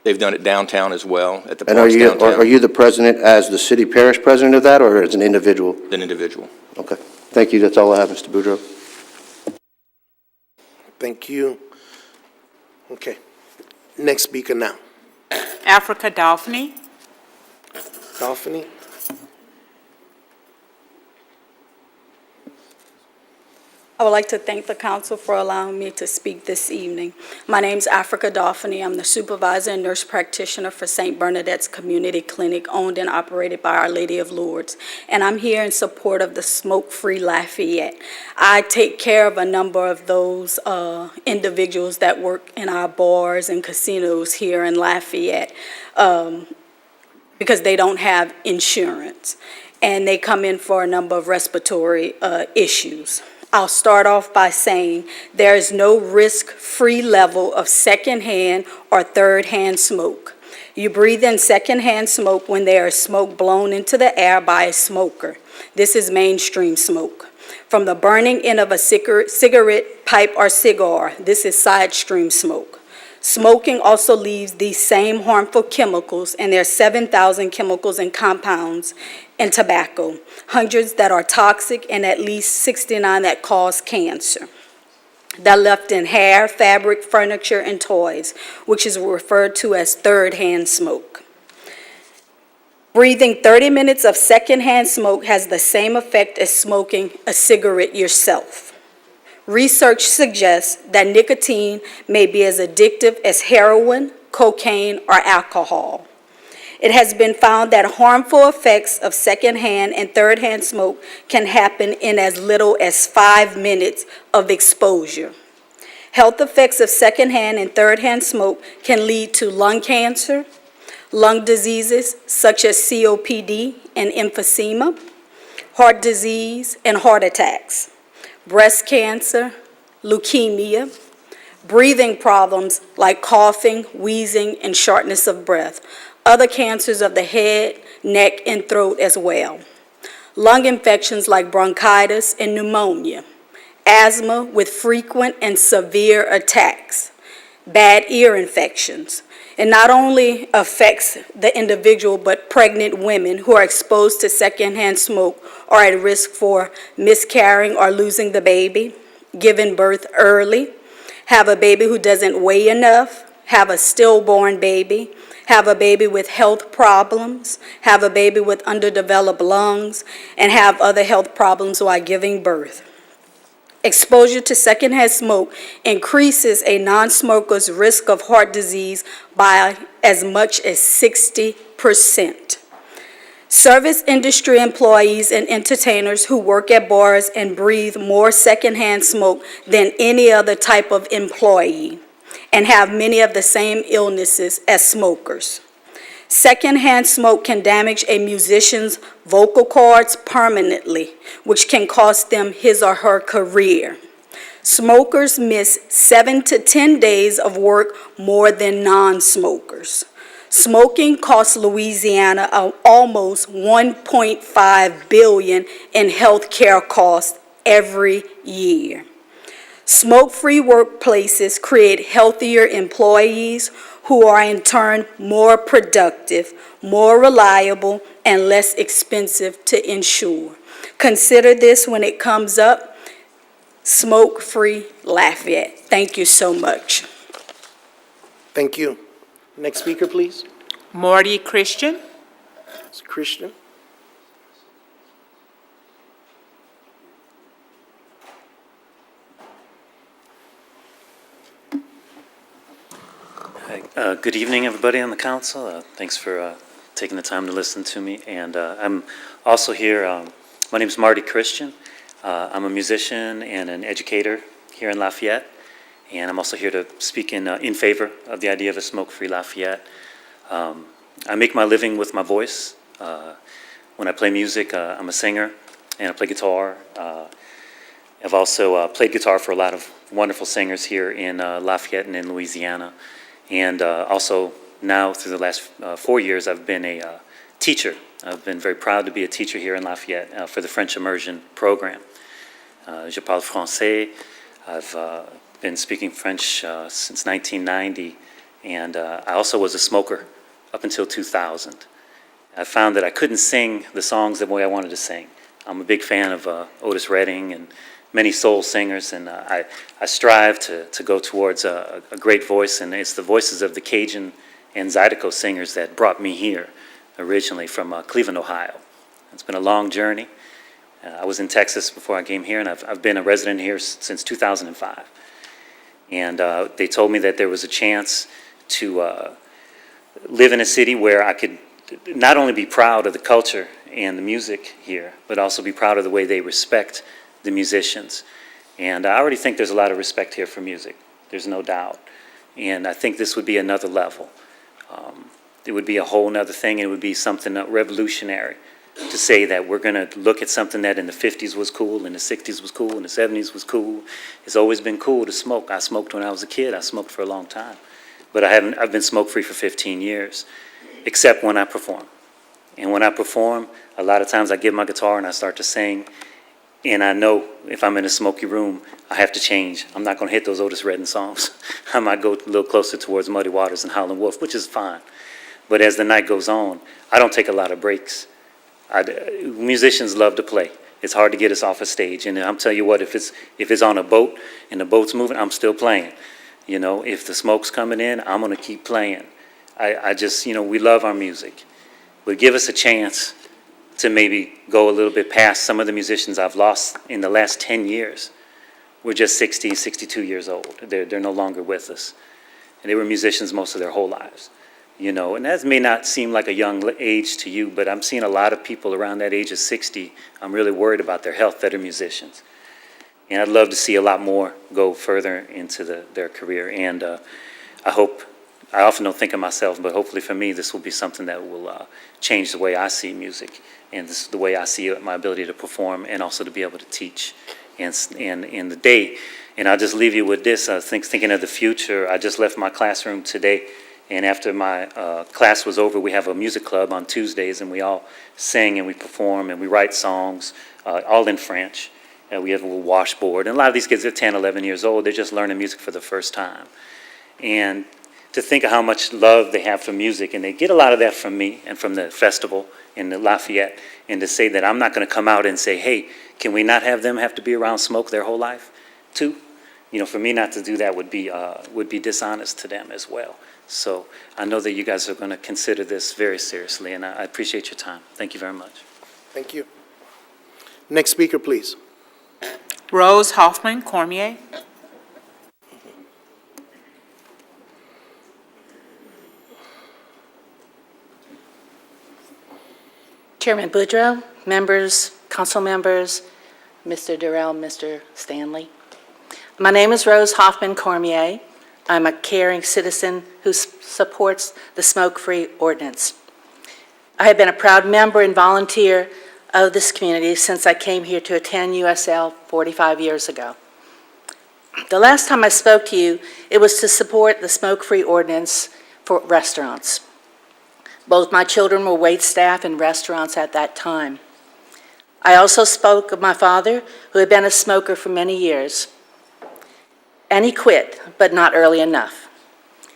[SPEAKER 11] They've done it downtown as well, at the
[SPEAKER 3] And
[SPEAKER 11] parks downtown.
[SPEAKER 3] are you the president as the city parish president of that, or as an individual?
[SPEAKER 11] An individual.
[SPEAKER 3] Okay. Thank you. That's all I have, Mr. Boudreau.
[SPEAKER 2] Thank you. Okay. Next speaker now.
[SPEAKER 1] Africa Dolphiny.
[SPEAKER 2] Dolphiny?
[SPEAKER 20] I would like to thank the council for allowing me to speak this evening. My name is Africa Dolphiny. I'm the supervisor and nurse practitioner for St. Bernadette's Community Clinic, owned and operated by Our Lady of Lourdes. And I'm here in support of the Smoke-Free Lafayette. I take care of a number of those individuals that work in our bars and casinos here in Lafayette because they don't have insurance. And they come in for a number of respiratory issues. I'll start off by saying there is no risk-free level of secondhand or third-hand smoke. You breathe in secondhand smoke when there is smoke blown into the air by a smoker. This is mainstream smoke. From the burning end of a cigarette, pipe, or cigar, this is side stream smoke. Smoking also leaves these same harmful chemicals, and there are 7,000 chemicals and compounds in tobacco, hundreds that are toxic and at least 69 that cause cancer. They're left in hair, fabric, furniture, and toys, which is referred to as third-hand smoke. Breathing 30 minutes of secondhand smoke has the same effect as smoking a cigarette yourself. Research suggests that nicotine may be as addictive as heroin, cocaine, or alcohol. It has been found that harmful effects of secondhand and third-hand smoke can happen in as little as 5 minutes of exposure. Health effects of secondhand and third-hand smoke can lead to lung cancer, lung diseases such as COPD and emphysema, heart disease and heart attacks, breast cancer, leukemia, breathing problems like coughing, wheezing, and shortness of breath, other cancers of the head, neck, and throat as well, lung infections like bronchitis and pneumonia, asthma with frequent and severe attacks, bad ear infections. It not only affects the individual, but pregnant women who are exposed to secondhand smoke are at risk for miscarrying or losing the baby, giving birth early, have a baby who doesn't weigh enough, have a stillborn baby, have a baby with health problems, have a baby with underdeveloped lungs, and have other health problems while giving birth. Exposure to secondhand smoke increases a non-smoker's risk of heart disease by as much as 60%. Service industry employees and entertainers who work at bars and breathe more secondhand smoke than any other type of employee and have many of the same illnesses as smokers. Secondhand smoke can damage a musician's vocal cords permanently, which can cost them his or her career. Smokers miss 7 to 10 days of work more than non-smokers. Smoking costs Louisiana almost $1.5 billion in health care costs every year. Smoke-free workplaces create healthier employees who are in turn more productive, more reliable, and less expensive to insure. Consider this when it comes up. Smoke-free Lafayette. Thank you so much.
[SPEAKER 2] Thank you. Next speaker, please.
[SPEAKER 1] Marty Christian.
[SPEAKER 2] It's Christian.
[SPEAKER 21] Hi. Good evening, everybody on the council. Thanks for taking the time to listen to me. And I'm also here, my name is Marty Christian. I'm a musician and an educator here in Lafayette. And I'm also here to speak in favor of the idea of a smoke-free Lafayette. I make my living with my voice. When I play music, I'm a singer and I play guitar. I've also played guitar for a lot of wonderful singers here in Lafayette and in Louisiana. And also now, through the last 4 years, I've been a teacher. I've been very proud to be a teacher here in Lafayette for the French immersion program. Je parle français. I've been speaking French since 1990, and I also was a smoker up until 2000. I found that I couldn't sing the songs the way I wanted to sing. I'm a big fan of Otis Redding and many soul singers, and I strive to go towards a great voice, and it's the voices of the Cajun and Zydeco singers that brought me here originally from Cleveland, Ohio. It's been a long journey. I was in Texas before I came here, and I've been a resident here since 2005. And they told me that there was a chance to live in a city where I could not only be proud of the culture and the music here, but also be proud of the way they respect the musicians. And I already think there's a lot of respect here for music. There's no doubt. And I think this would be another level. It would be a whole nother thing, and it would be something revolutionary to say that we're going to look at something that in the 50s was cool, in the 60s was cool, in the 70s was cool. It's always been cool to smoke. I smoked when I was a kid. I smoked for a long time. But I've been smoke-free for 15 years, except when I perform. And when I perform, a lot of times I get my guitar and I start to sing, and I know if I'm in a smoky room, I have to change. I'm not going to hit those Otis Redding songs. I might go a little closer towards Muddy Waters and Howlin' Wolf, which is fine. But as the night goes on, I don't take a lot of breaks. Musicians love to play. It's hard to get us off a stage. And I'm telling you what, if it's on a boat and the boat's moving, I'm still playing. You know, if the smoke's coming in, I'm going to keep playing. I just, we love our music. But give us a chance to maybe go a little bit past some of the musicians I've lost in the last 10 years. We're just 60, 62 years old. They're no longer with us. And they were musicians most of their whole lives. And that may not seem like a young age to you, but I'm seeing a lot of people around that age of 60. I'm really worried about their health that are musicians. And I'd love to see a lot more go further into their career. And I often don't think of myself, but hopefully for me, this will be something that will change the way I see music and the way I see my ability to perform and also to be able to teach. And in the day, and I'll just leave you with this, thinking of the future. I just left my classroom today. And after my class was over, we have a music club on Tuesdays, and we all sing and we perform and we write songs, all in French. We have a little washboard. And a lot of these kids are 10, 11 years old. They're just learning music for the first time. And to think of how much love they have for music, and they get a lot of that from me and from the festival in the Lafayette, and to say that I'm not going to come out and say, hey, can we not have them have to be around smoke their whole life too? You know, for me not to do that would be dishonest to them as well. So I know that you guys are going to consider this very seriously, and I appreciate your time. Thank you very much.
[SPEAKER 2] Thank you. Next speaker, please.
[SPEAKER 1] Rose Hoffman Cormier.
[SPEAKER 4] Chairman Boudreaux, members, council members, Mr. Durrell, Mr. Stanley. My name is Rose Hoffman Cormier. I'm a caring citizen who supports the smoke-free ordinance. I have been a proud member and volunteer of this community since I came here to attend USL 45 years ago. The last time I spoke to you, it was to support the smoke-free ordinance for restaurants. Both my children were wait staff in restaurants at that time. I also spoke of my father, who had been a smoker for many years. And he quit, but not early enough.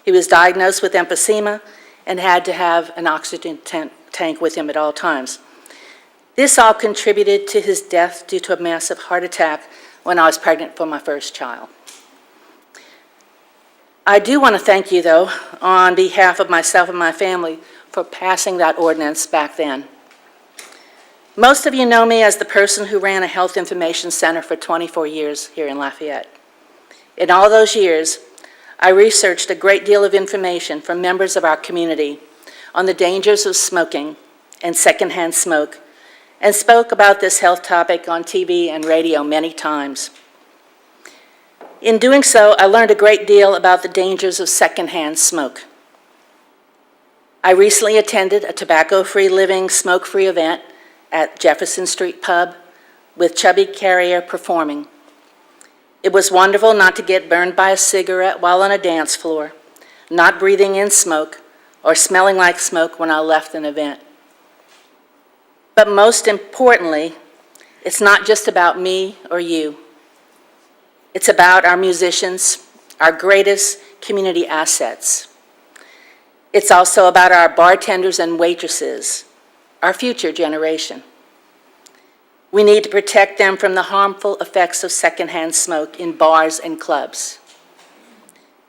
[SPEAKER 4] He was diagnosed with emphysema and had to have an oxygen tank with him at all times. This all contributed to his death due to a massive heart attack when I was pregnant for my first child. I do want to thank you, though, on behalf of myself and my family, for passing that ordinance back then. Most of you know me as the person who ran a health information center for 24 years here in Lafayette. In all those years, I researched a great deal of information from members of our community on the dangers of smoking and secondhand smoke, and spoke about this health topic on TV and radio many times. In doing so, I learned a great deal about the dangers of secondhand smoke. I recently attended a tobacco-free living, smoke-free event at Jefferson Street Pub with Chubby Carrier performing. It was wonderful not to get burned by a cigarette while on a dance floor, not breathing in smoke, or smelling like smoke when I left an event. But most importantly, it's not just about me or you. It's about our musicians, our greatest community assets. It's also about our bartenders and waitresses, our future generation. We need to protect them from the harmful effects of secondhand smoke in bars and clubs.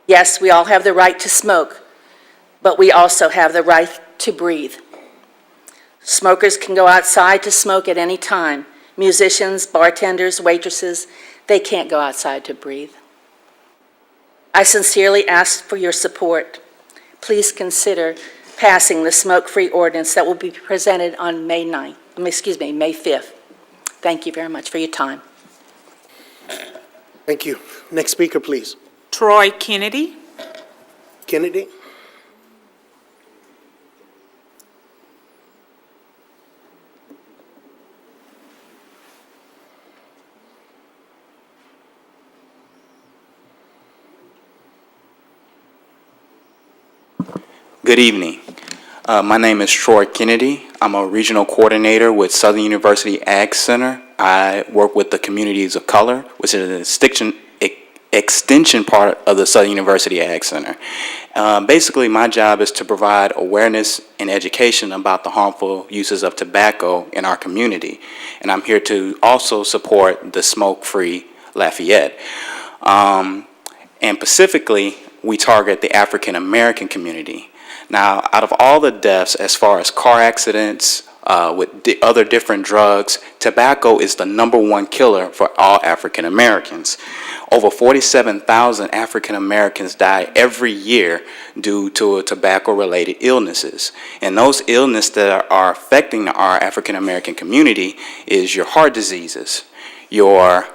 [SPEAKER 4] Yes, we all have the right to smoke, but we also have the right to breathe. Smokers can go outside to smoke at any time. Musicians, bartenders, waitresses, they can't go outside to breathe. I sincerely ask for your support. Please consider passing the smoke-free ordinance that will be presented on May 5th. Thank you very much for your time.
[SPEAKER 2] Thank you. Next speaker, please.
[SPEAKER 1] Troy Kennedy.
[SPEAKER 2] Kennedy.
[SPEAKER 22] Good evening. My name is Troy Kennedy. I'm a regional coordinator with Southern University Ag Center. I work with the communities of color, which is an extension part of the Southern University Ag Center. Basically, my job is to provide awareness and education about the harmful uses of tobacco in our community. And I'm here to also support the smoke-free Lafayette. And specifically, we target the African American community. Now, out of all the deaths as far as car accidents, with other different drugs, tobacco is the #1 killer for all African Americans. Over 47,000 African Americans die every year due to tobacco-related illnesses. And those illnesses that are affecting our African American community is your heart diseases, your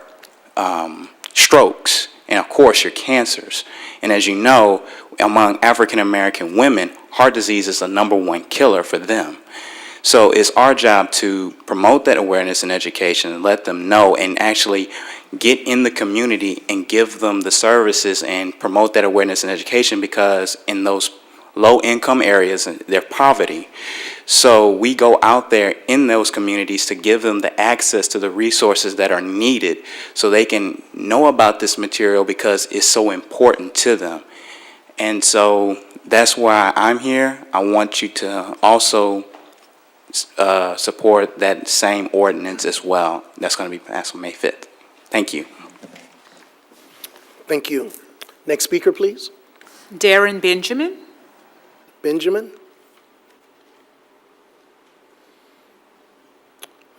[SPEAKER 22] strokes, and of course your cancers. And as you know, among African American women, heart disease is the #1 killer for them. So it's our job to promote that awareness and education and let them know and actually get in the community and give them the services and promote that awareness and education, because in those low-income areas, they're poverty. So we go out there in those communities to give them the access to the resources that are needed so they can know about this material because it's so important to them. And so that's why I'm here. I want you to also support that same ordinance as well. That's going to be passed on May 5th. Thank you.
[SPEAKER 2] Thank you. Next speaker, please.
[SPEAKER 1] Darren Benjamin.
[SPEAKER 2] Benjamin?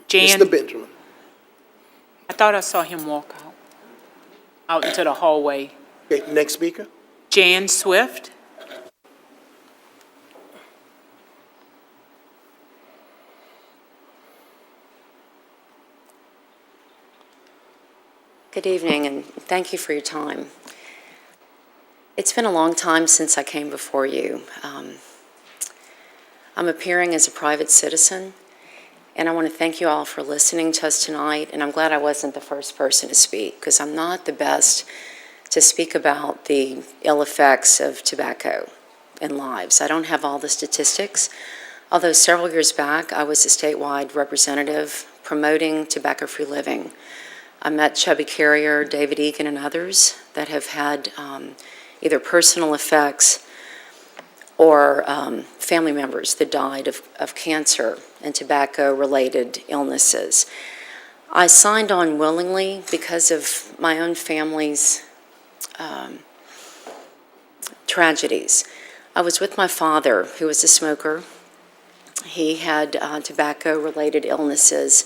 [SPEAKER 1] Jan,
[SPEAKER 2] Mr. Benjamin.
[SPEAKER 1] I thought I saw him walk out into the hallway.
[SPEAKER 2] Okay, next speaker.
[SPEAKER 1] Jan Swift.
[SPEAKER 5] Good evening, and thank you for your time. It's been a long time since I came before you. I'm appearing as a private citizen, and I want to thank you all for listening to us tonight, and I'm glad I wasn't the first person to speak, because I'm not the best to speak about the ill effects of tobacco in lives. I don't have all the statistics, although several years back I was a statewide representative promoting tobacco-free living. I met Chubby Carrier, David Egan, and others that have had either personal effects or family members that died of cancer and tobacco-related illnesses. I signed on willingly because of my own family's tragedies. I was with my father, who was a smoker. He had tobacco-related illnesses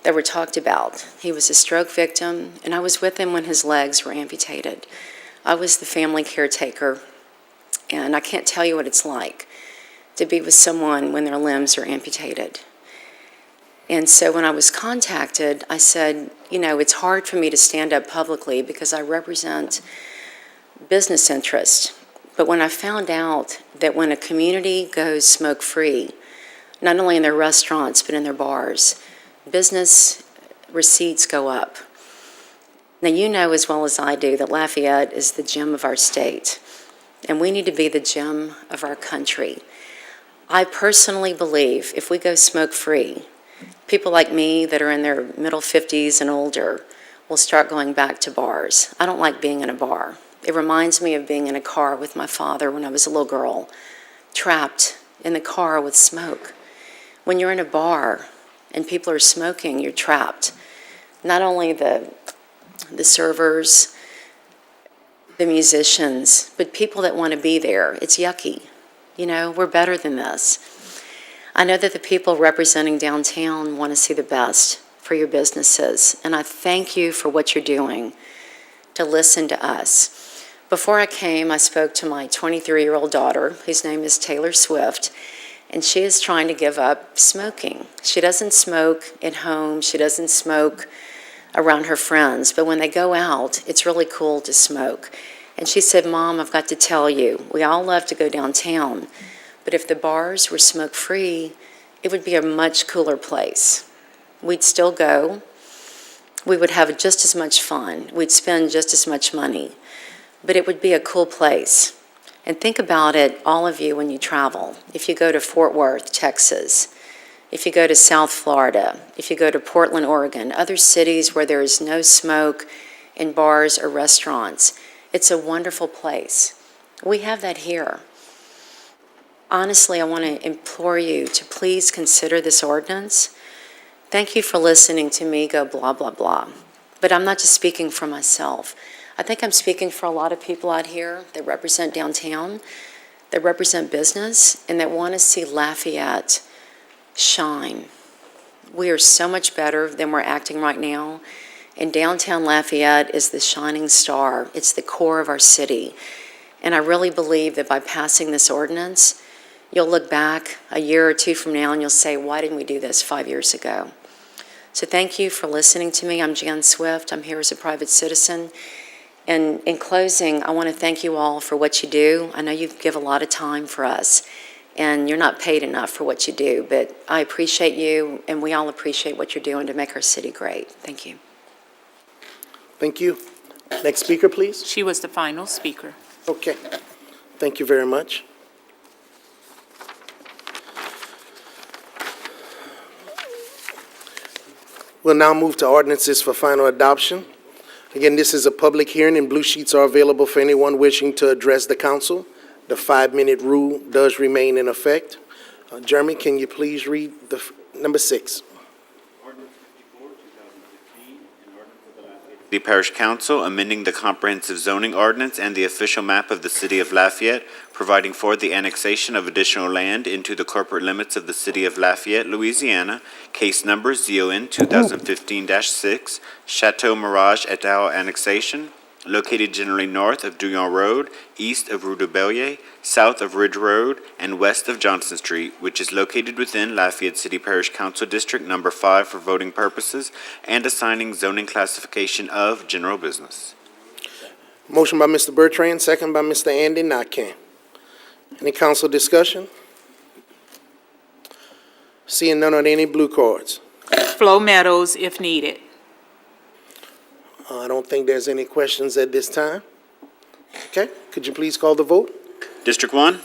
[SPEAKER 5] that were talked about. He was a stroke victim, and I was with him when his legs were amputated. I was the family caretaker, and I can't tell you what it's like to be with someone when their limbs are amputated. And so when I was contacted, I said, you know, it's hard for me to stand up publicly because I represent business interests. But when I found out that when a community goes smoke-free, not only in their restaurants but in their bars, business receipts go up. Now, you know as well as I do that Lafayette is the gem of our state, and we need to be the gem of our country. I personally believe if we go smoke-free, people like me that are in their middle 50s and older will start going back to bars. I don't like being in a bar. It reminds me of being in a car with my father when I was a little girl, trapped in the car with smoke. When you're in a bar and people are smoking, you're trapped. Not only the servers, the musicians, but people that want to be there. It's yucky. You know, we're better than this. I know that the people representing downtown want to see the best for your businesses, and I thank you for what you're doing to listen to us. Before I came, I spoke to my 23-year-old daughter, whose name is Taylor Swift, and she is trying to give up smoking. She doesn't smoke at home. She doesn't smoke around her friends. But when they go out, it's really cool to smoke. And she said, Mom, I've got to tell you, we all love to go downtown. But if the bars were smoke-free, it would be a much cooler place. We'd still go. We would have just as much fun. We'd spend just as much money. But it would be a cool place. And think about it, all of you, when you travel. If you go to Fort Worth, Texas, if you go to South Florida, if you go to Portland, Oregon, other cities where there is no smoke in bars or restaurants, it's a wonderful place. We have that here. Honestly, I want to implore you to please consider this ordinance. Thank you for listening to me go blah, blah, blah. But I'm not just speaking for myself. I think I'm speaking for a lot of people out here that represent downtown, that represent business, and that want to see Lafayette shine. We are so much better than we're acting right now. And downtown Lafayette is the shining star. It's the core of our city. And I really believe that by passing this ordinance, you'll look back a year or two from now and you'll say, why didn't we do this 5 years ago? So thank you for listening to me. I'm Jan Swift. I'm here as a private citizen. And in closing, I want to thank you all for what you do. I know you give a lot of time for us, and you're not paid enough for what you do, but I appreciate you, and we all appreciate what you're doing to make our city great. Thank you.
[SPEAKER 2] Thank you. Next speaker, please.
[SPEAKER 1] She was the final speaker.
[SPEAKER 2] Okay. Thank you very much. We'll now move to ordinances for final adoption. Again, this is a public hearing, and blue sheets are available for anyone wishing to address the council. The 5-minute rule does remain in effect. Jeremy, can you please read number 6?
[SPEAKER 6] The Parish Council amending the comprehensive zoning ordinance and the official map of the city of Lafayette, providing for the annexation of additional land into the corporate limits of the city of Lafayette, Louisiana, case number ZON 2015-6, Chateau Mirage et al. Annexation, located generally north of Douillon Road, east of Rue de Bellier, south of Ridge Road, and west of Johnson Street, which is located within Lafayette City Parish Council District Number 5 for voting purposes, and assigning zoning classification of general business.
[SPEAKER 2] Motion by Mr. Bertrand, second by Mr. Andy Nakane. Any council discussion? Seeing none, are there any blue cards?
[SPEAKER 1] Flo Meadows, if needed.
[SPEAKER 2] I don't think there's any questions at this time. Okay, could you please call the vote?
[SPEAKER 6] District 1?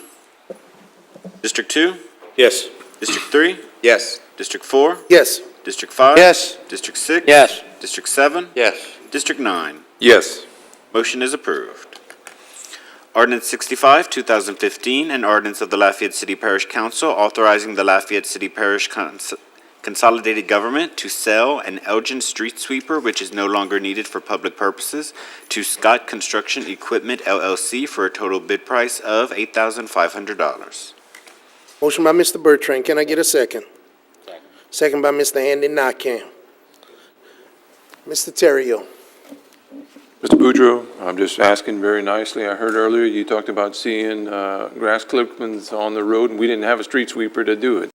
[SPEAKER 6] District 2?
[SPEAKER 14] Yes.
[SPEAKER 6] District 3?
[SPEAKER 14] Yes.
[SPEAKER 6] District 4?
[SPEAKER 2] Yes.
[SPEAKER 6] District 5?
[SPEAKER 3] Yes.
[SPEAKER 6] District 6?
[SPEAKER 3] Yes.
[SPEAKER 6] District 7?
[SPEAKER 3] Yes.
[SPEAKER 6] District 9?
[SPEAKER 14] Yes.
[SPEAKER 6] Motion is approved. Ordinance 65, 2015, an ordinance of the Lafayette City Parish Council authorizing the Lafayette City Parish Consolidated Government to sell an Elgin street sweeper which is no longer needed for public purposes to Scott Construction Equipment LLC for a total bid price of $8,500.
[SPEAKER 2] Motion by Mr. Bertrand. Can I get a second? Second by Mr. Andy Nakane. Mr. Terrio.
[SPEAKER 14] Mr. Boudreau, I'm just asking very nicely. I heard earlier you talked about seeing grass clippings on the road, and we didn't have a street sweeper to do it.